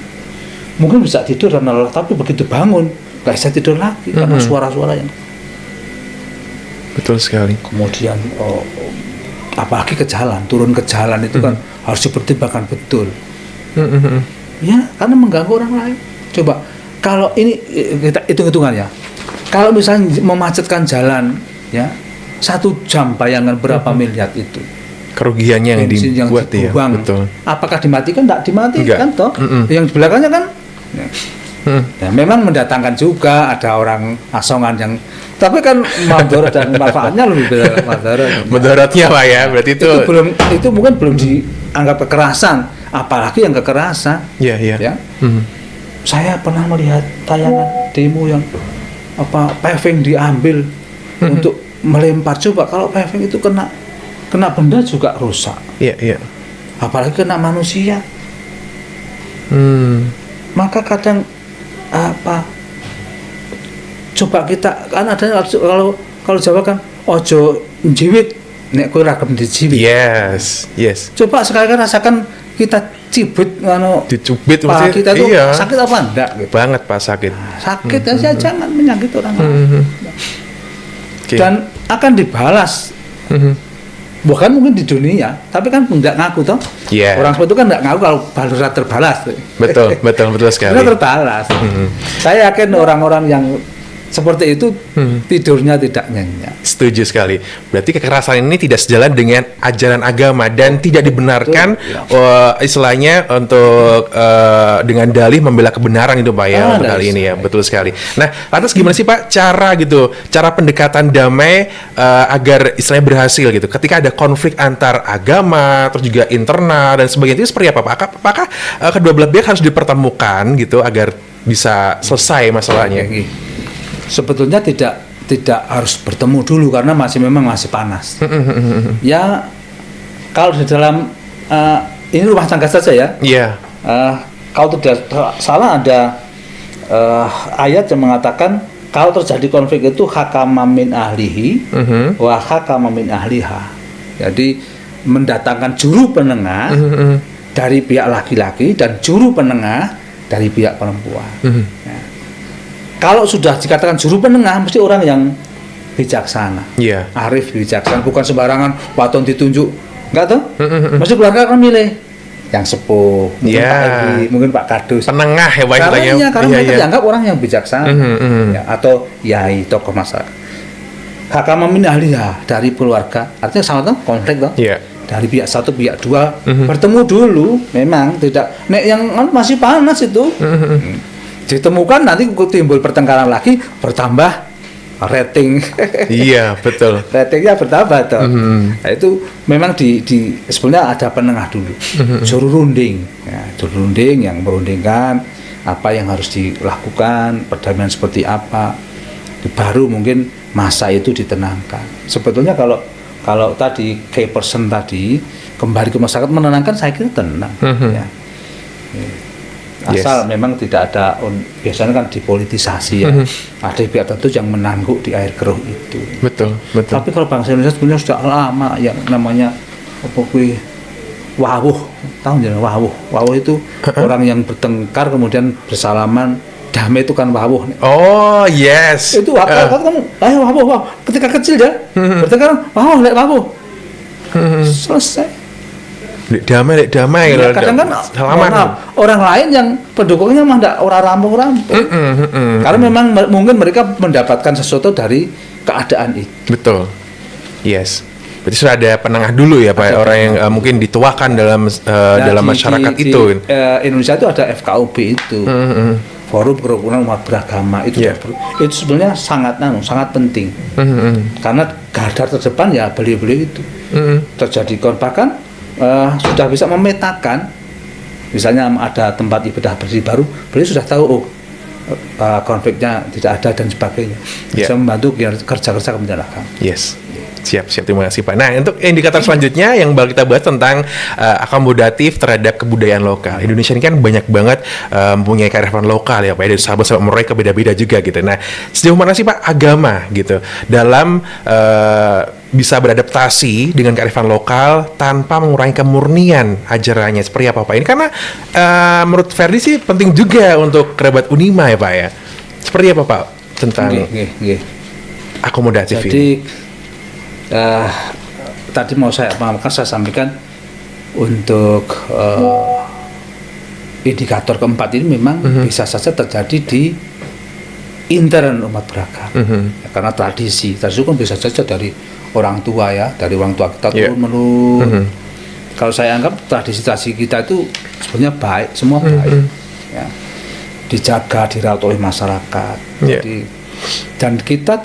mungkin bisa tidur karena lelah, tapi begitu bangun nggak bisa tidur lagi karena suara-suara yang. Betul sekali. Kemudian apalagi ke jalan, turun ke jalan itu kan harus dipertimbangkan betul. Ya, karena mengganggu orang lain. Coba kalau ini kita hitung-hitungan ya. Kalau misalnya memacetkan jalan ya 1 jam, bayangkan berapa miliar itu. Kerugiannya yang dibuat ya. Betul. Apakah dimatikan? Tidak dimatikan toh. Yang di belakangnya kan. Ya, memang mendatangkan juga ada orang asongan yang, tapi kan madharat dan manfaatnya lebih besar mudaratnya Pak ya. Berarti itu mungkin belum dianggap kekerasan, apalagi yang kekerasan. Ya. Saya pernah melihat tayangan demo yang paving diambil untuk melempar. Coba kalau paving itu kena benda juga rusak. Apalagi kena manusia. Maka kadang coba kita kan ada kalau Jawa kan ojo njiwit nek kowe ragam dijiwit. Coba sekarang rasakan kita cibit dicubit kita itu sakit apa enggak gitu. Banget Pak, sakit. Sakit aja jangan menyakiti orang lain. Dan akan dibalas. Bukan mungkin di dunia, tapi kan nggak ngaku toh. Orang seperti itu kan nggak ngaku kalau balas terbalas. Betul sekali. Terbalas. Saya yakin orang-orang yang seperti itu tidurnya tidak nyenyak. Setuju sekali. Berarti kekerasan ini tidak sejalan dengan ajaran agama dan tidak dibenarkan istilahnya untuk dengan dalih membela kebenaran itu Pak ya untuk kali ini ya. Betul sekali. Nah, lantas gimana sih Pak cara pendekatan damai agar istilahnya berhasil gitu ketika ada konflik antar agama terus juga internal dan sebagainya, itu seperti apa Pak? Apakah kedua belah pihak harus dipertemukan gitu agar bisa selesai masalahnya? Sebetulnya tidak harus bertemu dulu karena memang masih panas. Ya kalau di dalam ini rumah tangga saja ya. Kalau tidak salah ada ayat yang mengatakan kalau terjadi konflik itu hakama min ahlihi wa hakama min ahliha. Jadi mendatangkan juru penengah dari pihak laki-laki dan juru penengah dari pihak perempuan. Kalau sudah dikatakan juru penengah, mesti orang yang bijaksana, arif bijaksana, bukan sembarangan waton ditunjuk, enggak toh? Mesti keluarga akan milih yang sepuh, mungkin Pak Kadus. Penengah ya Pak istilahnya. Karena mereka dianggap orang yang bijaksana, atau yai tokoh masyarakat. Hakama min ahliha dari keluarga, artinya sama toh konflik toh. Dari pihak satu, pihak dua bertemu dulu, memang tidak. Nek yang masih panas itu. Ditemukan nanti timbul pertengkaran lagi, bertambah rating. Iya, betul. Ratingnya bertambah toh. Nah, itu memang di sebenarnya ada penengah dulu. Juru runding. Ya, juru runding yang merundingkan apa yang harus dilakukan, perdamaian seperti apa. Baru mungkin masa itu ditenangkan. Sebetulnya kalau tadi key person tadi kembali ke masyarakat menenangkan, saya kira tenang. Ya. Asal memang tidak ada biasanya kan dipolitisasi ya. Ada pihak tertentu yang menangguk di air keruh itu. Betul. Tapi kalau bangsa Indonesia sebenarnya sudah lama yang namanya apa kuwi wawuh, tahu jangan wawuh. Wawuh itu orang yang bertengkar kemudian bersalaman, damai itu kan wawuh. Oh, yes. Itu kamu ayo wawuh. Ketika kecil ya, bertengkar wawuh, lek wawuh. Selesai. Damai Ya, kadang kan orang lain yang pendukungnya memang tidak orang rampung-rampung. Karena memang mungkin mereka mendapatkan sesuatu dari keadaan itu. Betul. Yes. Berarti sudah ada penengah dulu ya Pak, orang yang mungkin dituakan dalam masyarakat itu. Indonesia itu ada FKUB itu. Forum Kerukunan Umat Beragama itu. Itu sebenarnya sangat penting. Karena garda terdepan ya beliau-beliau itu. Terjadi korban sudah bisa memetakan, misalnya ada tempat ibadah bersih baru, beliau sudah tahu konfliknya tidak ada dan sebagainya. Bisa membantu kerja-kerja kementerian agama. Yes. Siap, terima kasih Pak. Nah, untuk indikator selanjutnya yang bakal kita bahas tentang akomodatif terhadap kebudayaan lokal. Indonesia ini kan banyak banget mempunyai kearifan lokal ya Pak, dari Sabah sampai Merauke beda-beda juga gitu. Nah, sejauh mana sih Pak agama gitu dalam bisa beradaptasi dengan kearifan lokal tanpa mengurangi kemurnian ajarannya, seperti apa Pak? Ini karena menurut Ferdi sih penting juga untuk kerabat Unima ya Pak ya. Seperti apa Pak tentang akomodatif ini? Jadi tadi mau saya sampaikan untuk indikator keempat ini memang bisa saja terjadi di intern umat beragama. Ya, karena tradisi itu kan bisa saja dari orang tua ya, dari orang tua kita turun-menurun. Kalau saya anggap tradisi kita itu sebenarnya baik, semua baik. Ya. Dijaga, dirawat oleh masyarakat. Jadi dan kita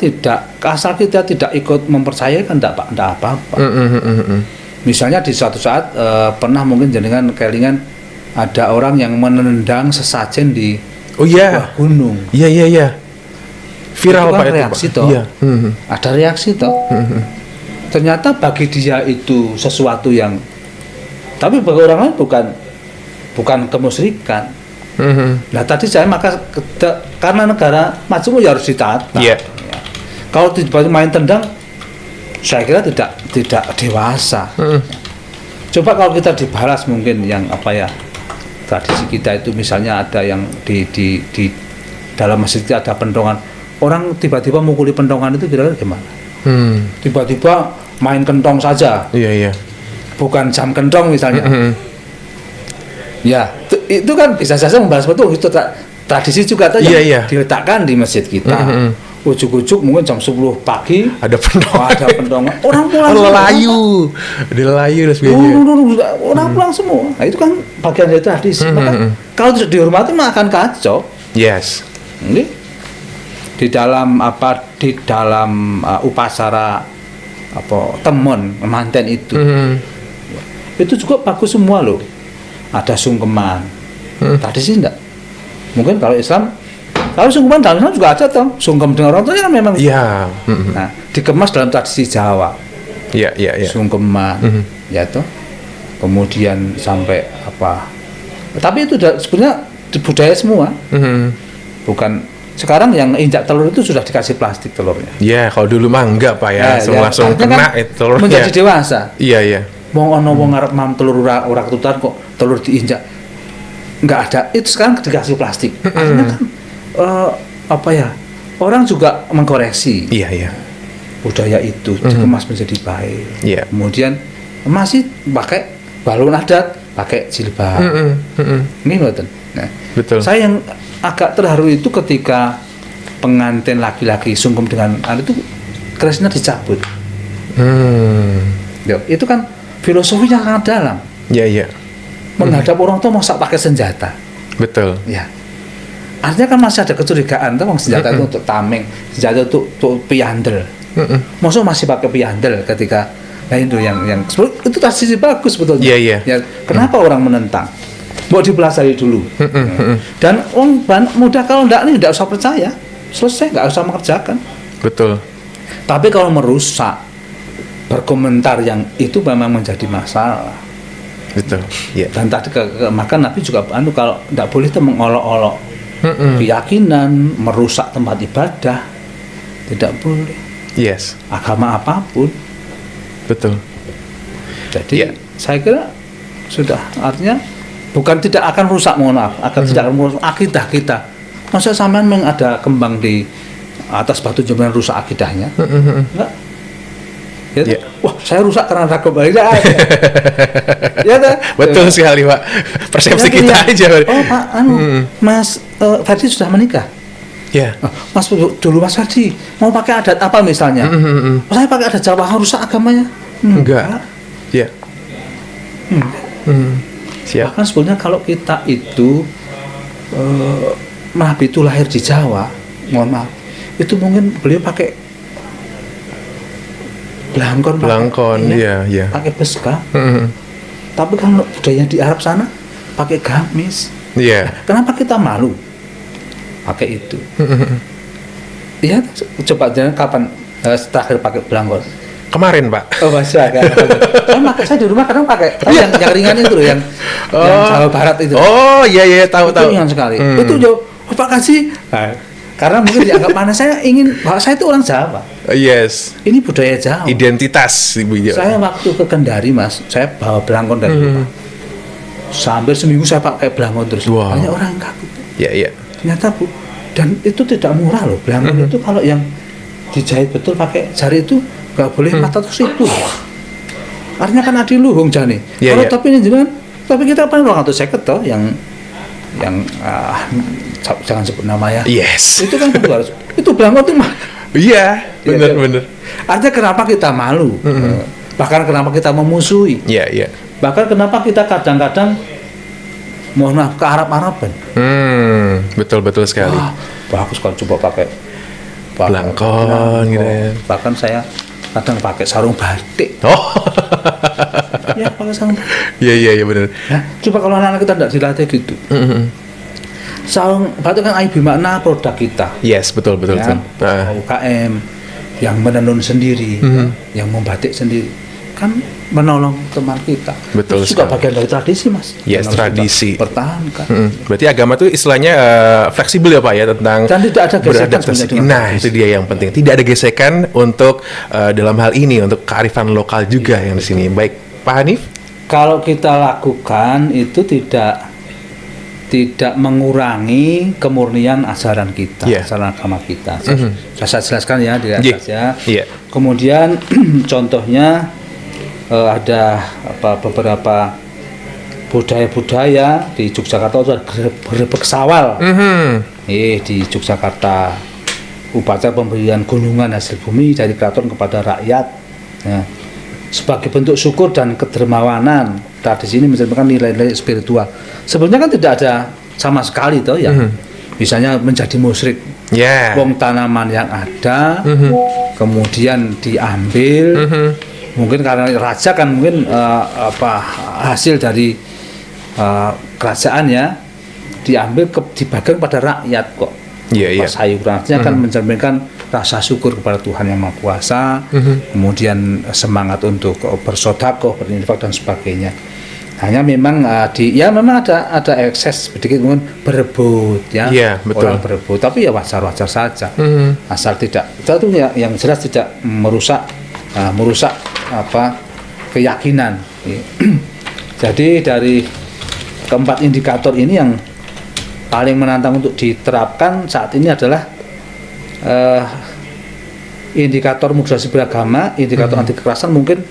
asal kita tidak ikut mempercayai kan tidak apa-apa. Misalnya di suatu saat pernah mungkin jenengan kelingan ada orang yang menendang sesajen di gunung. Iya. Viral itu kan Pak reaksi itu. Toh. Ada reaksi toh. Ternyata bagi dia itu sesuatu yang, tapi bagi orang lain bukan kemusyrikan. Nah tadi saya karena negara maju ya harus ditata. Ya. Kalau tiba-tiba main tendang, saya kira tidak dewasa. Coba kalau kita dibalas mungkin yang tradisi kita itu misalnya ada yang di dalam masjid ada pendongan, orang tiba-tiba mukuli pendongan itu kira-kira gimana? Tiba-tiba main kentong saja. Iya. Bukan jam kentong misalnya. Ya, itu kan bisa saja membahas betul itu tradisi juga yang diletakkan di masjid kita. Ujuk-ujuk mungkin jam 10 pagi ada pendongan. Orang pulang Lelayu dan sebagainya. Orang pulang semua. Nah, itu kan bagian dari tradisi. Maka kalau tidak dihormati maka akan kacau. Yes. Ini di dalam upacara temon manten itu. Itu juga bagus semua loh. Ada sungkeman. Tradisi enggak? Mungkin kalau Islam, kalau sungkeman dalam Islam juga ada toh. Sungkem dengan orang tuanya kan memang. Iya. Nah, dikemas dalam tradisi Jawa. Iya. Sungkeman, ya toh. Kemudian sampai apa? Tapi itu sebenarnya budaya semua. Bukan sekarang yang injak telur itu sudah dikasih plastik telurnya. Iya, kalau dulu mah enggak Pak ya, langsung kena kan telurnya. Menjadi dewasa. Iya. Wong ngarep mam telur ora ketutupan kok telur diinjak. Enggak ada. Itu sekarang dikasih plastik. Artinya kan orang juga mengkoreksi. Iya. Budaya itu dikemas menjadi baik. Iya. Kemudian masih pakai balon adat, pakai jilbab. Ini betul. Nah, betul. Saya yang agak terharu itu ketika pengantin laki-laki sungkem dengan itu kerisnya dicabut. Itu kan filosofinya sangat dalam. Iya. Menghadap orang tua masa pakai senjata. Betul. Ya. Artinya kan masih ada kecurigaan tuh, senjata itu untuk tameng, senjata itu untuk piandel. Maksudnya masih pakai piandel ketika itu yang itu sisi bagus sebetulnya. Iya. Ya, kenapa orang menentang? Mau dipelajari dulu. Dan orang muda kalau enggak usah percaya, selesai, enggak usah mengerjakan. Betul. Tapi kalau merusak, berkomentar yang itu memang menjadi masalah. Betul. Yeah. Dan tadi maka Nabi juga kalau enggak boleh itu mengolok-olok keyakinan, merusak tempat ibadah, tidak boleh. Yes. Agama apapun. Betul. Jadi saya kira sudah, artinya bukan tidak akan rusak, mohon maaf, tidak akan merusak akidah kita. Masa sampean ada kembang di atas batu jembatan rusak akidahnya? Enggak. Ya, wah, saya rusak karena ada kembang. Ya, betul sekali, Pak. Persepsi kita aja. Oh, Pak, Mas Ferdi sudah menikah. Ya. Mas dulu Mas Ferdi mau pakai adat apa misalnya? Saya pakai adat Jawa, rusak agamanya? Enggak. Ya. Siap. Bahkan sebenarnya kalau kita itu Nabi itu lahir di Jawa, mohon maaf, itu mungkin beliau pakai belangkon, iya. Pakai beska. Tapi kalau budaya di Arab sana pakai gamis. Iya. Kenapa kita malu pakai itu? Iya, coba jangan kapan terakhir pakai belangkon? Kemarin, Pak. Oh, masya Allah. Saya di rumah kadang pakai yang ringan itu loh, yang Jawa Barat itu. Oh, iya, tahu. Itu ringan sekali. Itu jauh, Pak kasih. Karena mungkin dianggap mana saya itu orang Jawa. Yes. Ini budaya Jawa. Identitas Ibu. Saya waktu ke Kendari, Mas, saya bawa belangkon dari rumah. Sampai seminggu saya pakai belangkon terus. Wow. Banyak orang kaget. Iya. Ternyata Bu, dan itu tidak murah loh. Belangkon itu kalau yang dijahit betul pakai jari itu nggak boleh 400.000. Artinya kan adi luhung jani. Kalau tapi ini jangan. Tapi kita paling 250 toh yang jangan sebut nama ya. Yes. Itu kan harus. Itu belangkon itu mah. Iya, benar. Artinya kenapa kita malu? Bahkan kenapa kita memusuhi? Iya. Bahkan kenapa kita kadang-kadang mohon maaf ke Arab-Araban? Betul sekali. Bagus kalau coba pakai belangkon gitu ya. Bahkan saya kadang pakai sarung batik. Oh. Ya, pakai sarung. Iya benar. Ya, coba kalau anak-anak kita tidak dilatih gitu. Sarung batik kan makna produk kita. Yes, betul. Ya, UKM yang menenun sendiri, yang membatik sendiri, kan menolong teman kita. Betul. Itu juga bagian dari tradisi, Mas. Yes, tradisi. Pertahankan. Berarti agama itu istilahnya fleksibel ya, Pak ya, tentang dan tidak ada beradaptasi. Nah, itu dia yang penting. Tidak ada gesekan untuk dalam hal ini untuk kearifan lokal juga yang di sini. Baik, Pak Hanif. Kalau kita lakukan itu tidak mengurangi kemurnian ajaran kita, ajaran agama kita. Saya jelaskan ya di atas ya. Kemudian contohnya ada beberapa budaya-budaya di Yogyakarta itu ada gerebek sawal. Di Yogyakarta upacara pemberian gunungan hasil bumi dari keraton kepada rakyat. Nah, sebagai bentuk syukur dan kedermawanan, tradisi ini mencerminkan nilai-nilai spiritual. Sebenarnya kan tidak ada sama sekali toh yang misalnya menjadi musyrik. Wong tanaman yang ada kemudian diambil, mungkin karena raja kan mungkin hasil dari kerajaan ya diambil dibagikan pada rakyat kok. Sayuran artinya kan mencerminkan rasa syukur kepada Tuhan yang Maha Kuasa, kemudian semangat untuk bersedekah, berinfak dan sebagainya. Hanya memang memang ada ekses sedikit mungkin berebut ya. Orang berebut, tapi ya wajar-wajar saja. Asal tidak itu yang jelas tidak merusak keyakinan. Jadi dari keempat indikator ini yang paling menantang untuk diterapkan saat ini adalah indikator moderasi beragama, indikator anti kekerasan, mungkin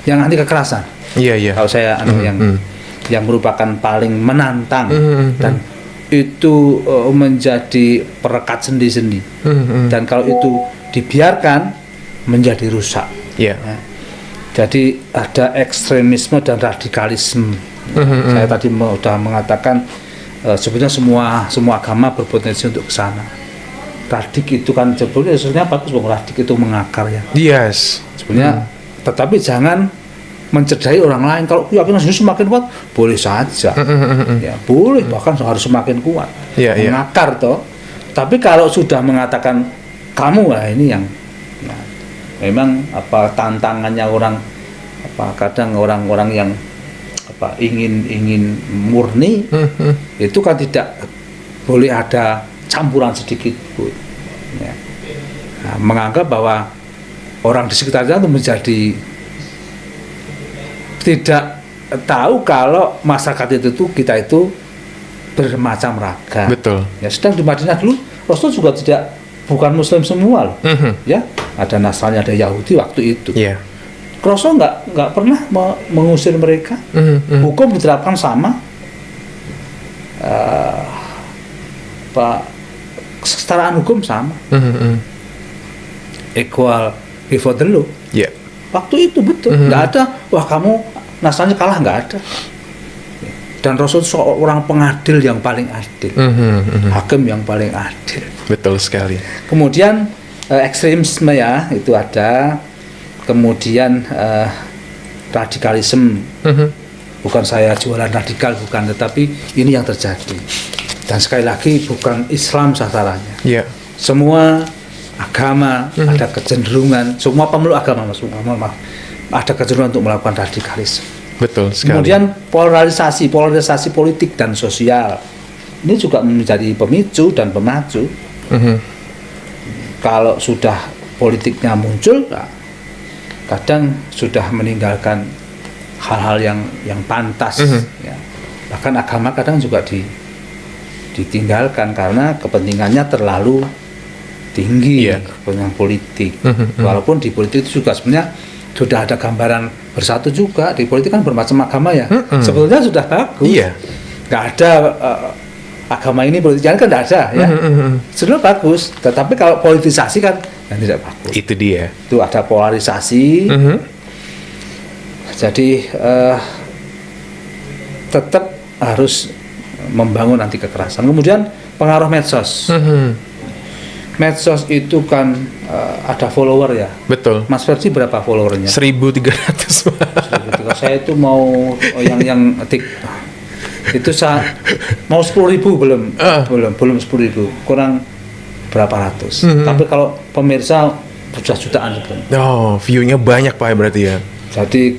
yang anti kekerasan. Kalau saya yang merupakan paling menantang dan itu menjadi perekat sendi-sendi. Dan kalau itu dibiarkan menjadi rusak. Jadi ada ekstremisme dan radikalisme. Saya tadi sudah mengatakan Sebenarnya semua agama berpotensi untuk ke sana. Radik itu kan sebenarnya bagus, radik itu mengakar ya. Yes. Sebenarnya, tetapi jangan mencederai orang lain. Kalau keyakinan sendiri semakin kuat, boleh saja. Ya, boleh, bahkan harus semakin kuat. Mengakar toh. Tapi kalau sudah mengatakan kamu lah, ini yang ya, memang tantangannya orang, kadang orang-orang yang ingin murni itu kan tidak boleh ada campuran sedikit pun. Ya. Nah, menganggap bahwa orang di sekitarnya itu menjadi tidak tahu kalau masyarakat itu kita itu bermacam ragam. Betul. Ya, sedang di Madinah dulu Rasul juga bukan Muslim semua loh. Ya, ada Nasrani, ada Yahudi waktu itu. Yeah. Rasul nggak pernah mengusir mereka. Hukum diterapkan sama. Kesetaraan hukum sama. Equal before the law. Yeah. Waktu itu betul. Nggak ada, wah kamu Nasrani kalah, nggak ada. Dan Rasul seorang pengadil yang paling adil, hakim yang paling adil. Betul sekali. Kemudian ekstremisme ya itu ada, kemudian radikalisme. Bukan saya jualan radikal, bukan, tetapi ini yang terjadi. Dan sekali lagi bukan Islam sasarannya. Yeah. Semua agama ada kecenderungan, semua pemeluk agama ada kecenderungan untuk melakukan radikalisme. Betul sekali. Kemudian polarisasi politik dan sosial ini juga menjadi pemicu dan pemacu. Kalau sudah politiknya muncul, kadang sudah meninggalkan hal-hal yang pantas. Ya. Bahkan agama kadang juga ditinggalkan karena kepentingannya terlalu tinggi, kepentingan politik. Walaupun di politik itu juga sebenarnya sudah ada gambaran bersatu juga. Di politik kan bermacam agama ya. Sebetulnya sudah bagus. Nggak ada agama ini politik kan nggak ada ya. Sebenarnya bagus. Tetapi kalau politisasi kan yang tidak bagus. Itu dia. Itu ada polarisasi. Jadi tetap harus membangun anti kekerasan. Kemudian pengaruh medsos. Medsos itu kan ada follower ya. Betul. Mas Ferdi berapa followernya? 1.300. Saya itu mau yang itu mau 10.000 belum 10.000, kurang berapa ratus. Tapi kalau pemirsa sudah jutaan sebenarnya. Oh, view-nya banyak Pak berarti ya. Jadi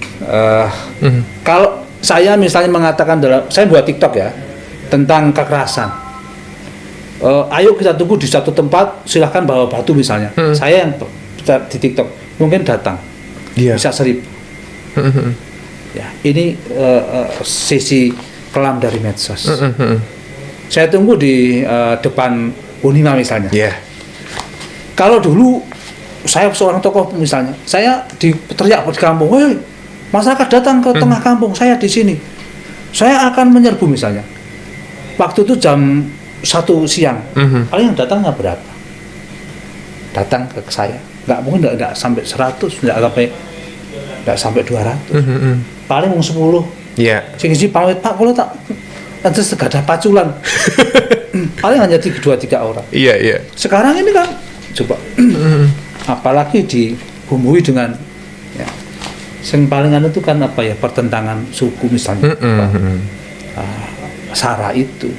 kalau saya misalnya mengatakan saya buat TikTok ya tentang kekerasan. Ayo kita tunggu di satu tempat, silahkan bawa batu misalnya. Saya yang di TikTok mungkin datang, bisa 1.000. Ya, ini sisi kelam dari medsos. Saya tunggu di depan Unima misalnya. Kalau dulu saya seorang tokoh misalnya, saya teriak di kampung, "Woi, masyarakat datang ke tengah kampung, saya di sini. Saya akan menyerbu misalnya." Waktu itu jam 1 siang, paling yang datangnya berapa? Datang ke saya, nggak mungkin nggak sampai 100, nggak sampai 200, paling 10. Sing isi pamit Pak, kalau tak nanti gak ada paculan, paling hanya 2-3 orang. Sekarang ini kan coba, apalagi dibumbui dengan ya, yang palingan itu kan pertentangan suku misalnya, SARA itu.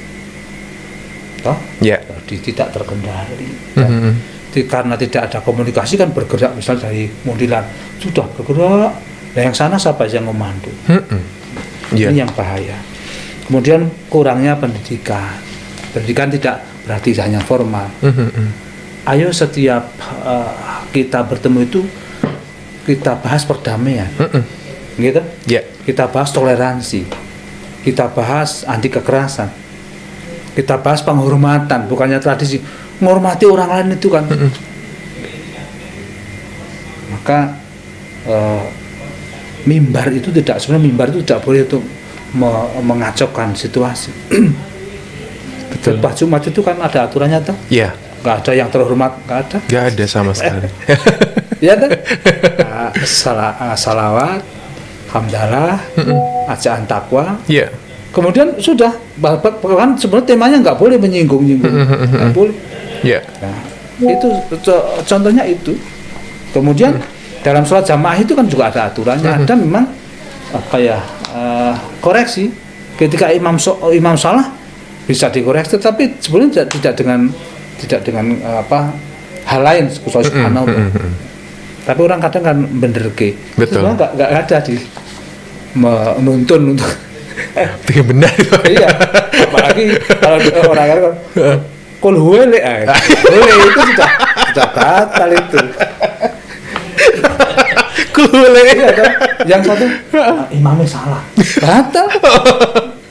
Tidak terkendali karena tidak ada komunikasi kan bergerak misalnya dari Mundilan sudah bergerak, nah yang sana siapa yang memandu? Ini yang bahaya. Kemudian kurangnya pendidikan tidak berarti hanya formal. Ayo setiap kita bertemu itu kita bahas perdamaian, gitu? Kita bahas toleransi, kita bahas anti kekerasan, kita bahas penghormatan, bukannya tradisi. Menghormati orang lain itu kan. Maka mimbar itu tidak boleh untuk mengacaukan situasi. Betul. Khutbah Jumat itu kan ada aturannya tuh. Nggak ada yang terhormat, nggak ada sama sekali. Ya kan? Salawat, hamdalah, ajaan takwa. Kemudian sudah, bahkan sebenarnya temanya nggak boleh menyinggung-nyinggung, nggak boleh. Ya. Nah, itu contohnya itu. Kemudian dalam sholat jamaah itu kan juga ada aturannya, ada memang koreksi ketika imam salah bisa dikoreksi, tapi sebenarnya tidak dengan hal lain kecuali subhanallah. Tapi orang kadang kan benerke. Betul. Sebenarnya nggak ada di menuntun untuk Itu benar. iya, apalagi kalau orang kan kul huwele boleh itu sudah batal itu. Kule. Iya kan? Yang satu imamnya salah, batal.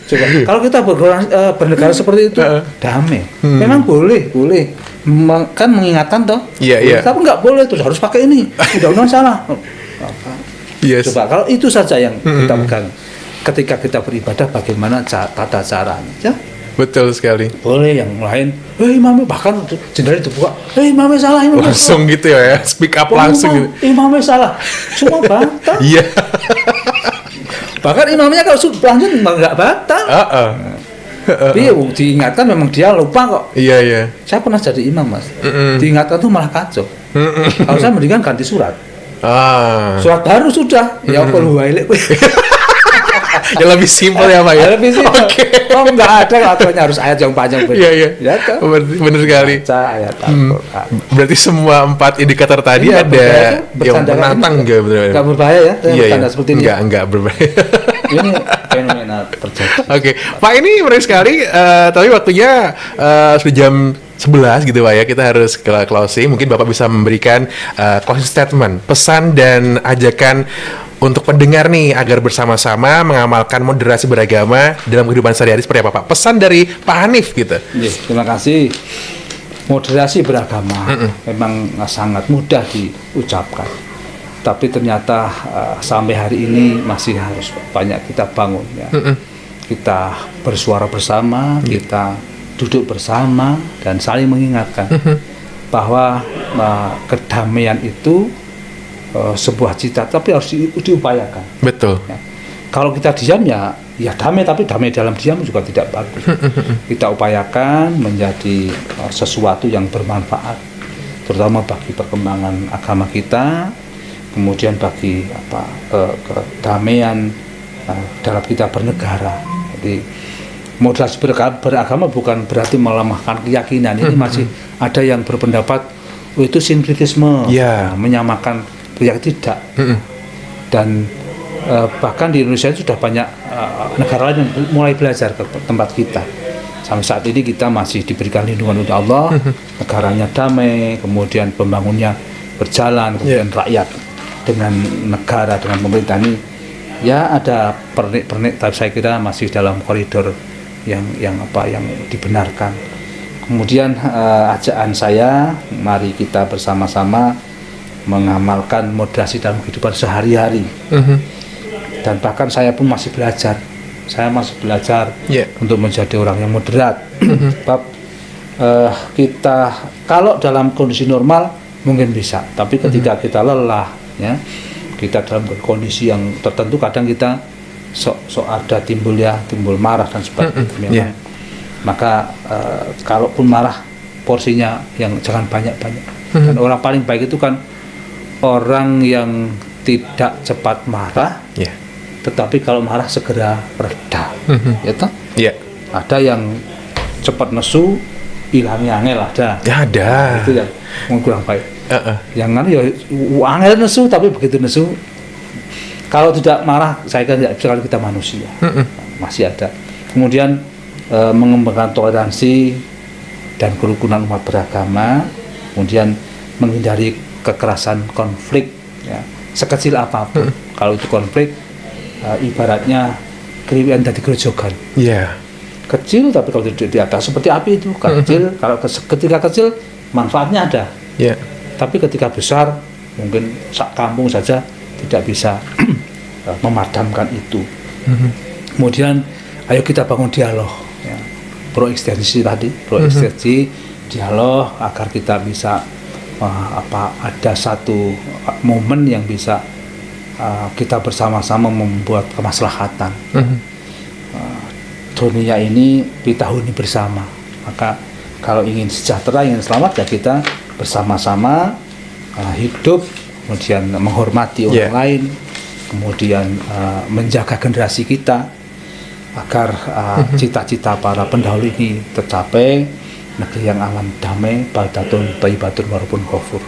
Coba kalau kita bernegara seperti itu damai. Memang boleh kan mengingatkan toh. Iya. Tapi nggak boleh terus harus pakai ini. Undang-undang salah. Yes. Coba kalau itu saja yang kita pegang. Ketika kita beribadah bagaimana tata caranya, ya? Betul sekali. Boleh yang lain, imamnya bahkan jendela dibuka, imamnya salah, imamnya Langsung salah. gitu ya, speak up langsung gitu. Imamnya salah, semua batal. Iya. Bahkan imamnya kalau lanjut nggak batal. Dia diingatkan memang dia lupa kok. Iya. Saya pernah jadi imam mas, diingatkan tuh malah kacau. Kalau saya mendingan ganti surat. Surat baru sudah, ya kalau wailik. Yang lebih simpel ya Pak ya? Lebih simpel. Oh nggak ada aturannya harus ayat yang panjang. Iya. Ya kan? Bener sekali. Baca ayat Al-Quran. Berarti semua 4 indikator tadi Ini ada yang menantang nggak bener? Nggak berbahaya ya? Iya. Seperti ini. Enggak berbahaya. Ini fenomena terjadi. Oke, Pak ini menarik sekali. Tapi waktunya sudah jam 11 gitu Pak ya. Kita harus ke closing. Mungkin Bapak bisa memberikan closing statement, pesan dan ajakan untuk pendengar nih agar bersama-sama mengamalkan moderasi beragama dalam kehidupan sehari-hari seperti apa Pak? Pesan dari Pak Hanif gitu. Terima kasih. Moderasi beragama memang sangat mudah diucapkan, tapi ternyata sampai hari ini masih harus banyak kita bangun ya. Kita bersuara bersama, kita duduk bersama dan saling mengingatkan bahwa kedamaian itu sebuah cita, tapi harus diupayakan. Betul. Ya. Kalau kita diam ya damai, tapi damai dalam diam juga tidak bagus. Kita upayakan menjadi sesuatu yang bermanfaat, terutama bagi perkembangan agama kita, kemudian bagi kedamaian dalam kita bernegara. Jadi moderasi beragama bukan berarti melemahkan keyakinan. Ini masih ada yang berpendapat itu sinkretisme, menyamakan. Ya tidak. Dan bahkan di Indonesia itu sudah banyak negara lain yang mulai belajar ke tempat kita. Sampai saat ini kita masih diberikan lindungan oleh Allah, negaranya damai, kemudian pembangunnya berjalan, kemudian rakyat dengan negara, dengan pemerintah ini ya ada pernik-pernik, tapi saya kira masih dalam koridor yang dibenarkan. Kemudian ajaan saya, mari kita bersama-sama mengamalkan moderasi dalam kehidupan sehari-hari. Dan bahkan saya pun masih belajar. Saya masih belajar untuk menjadi orang yang moderat. Sebab kita kalau dalam kondisi normal mungkin bisa, tapi ketika kita lelah, ya, kita dalam kondisi yang tertentu kadang kita sok ada timbul marah dan sebagainya. Maka kalaupun marah porsinya yang jangan banyak-banyak. Dan orang paling baik itu kan orang yang tidak cepat marah, tetapi kalau marah segera reda, ya toh? Ada yang cepat nesu, hilangnya angel ada. Ada. Itu yang kurang baik. Yang kan ya angel nesu, tapi begitu nesu, kalau tidak marah, saya kan tidak bisa, kalau kita manusia masih ada. Kemudian mengembangkan toleransi dan kerukunan umat beragama, kemudian menghindari kekerasan konflik, ya, sekecil apapun. Kalau itu konflik, ibaratnya kriwian dari gerojokan. Kecil tapi kalau di atas seperti api itu kecil. Kalau ketika kecil manfaatnya ada. Tapi ketika besar mungkin sak kampung saja tidak bisa memadamkan itu. Kemudian ayo kita bangun dialog. Ya. Proeksistensi tadi, dialog agar kita bisa ada satu momen yang bisa kita bersama-sama membuat kemaslahatan. dunia ini kita huni bersama. Maka kalau ingin sejahtera, ingin selamat, ya kita bersama-sama hidup, kemudian menghormati orang lain, kemudian menjaga generasi kita agar cita-cita para pendahulu ini tercapai, negeri yang aman damai, baldatun thayyibatun warabun ghafur.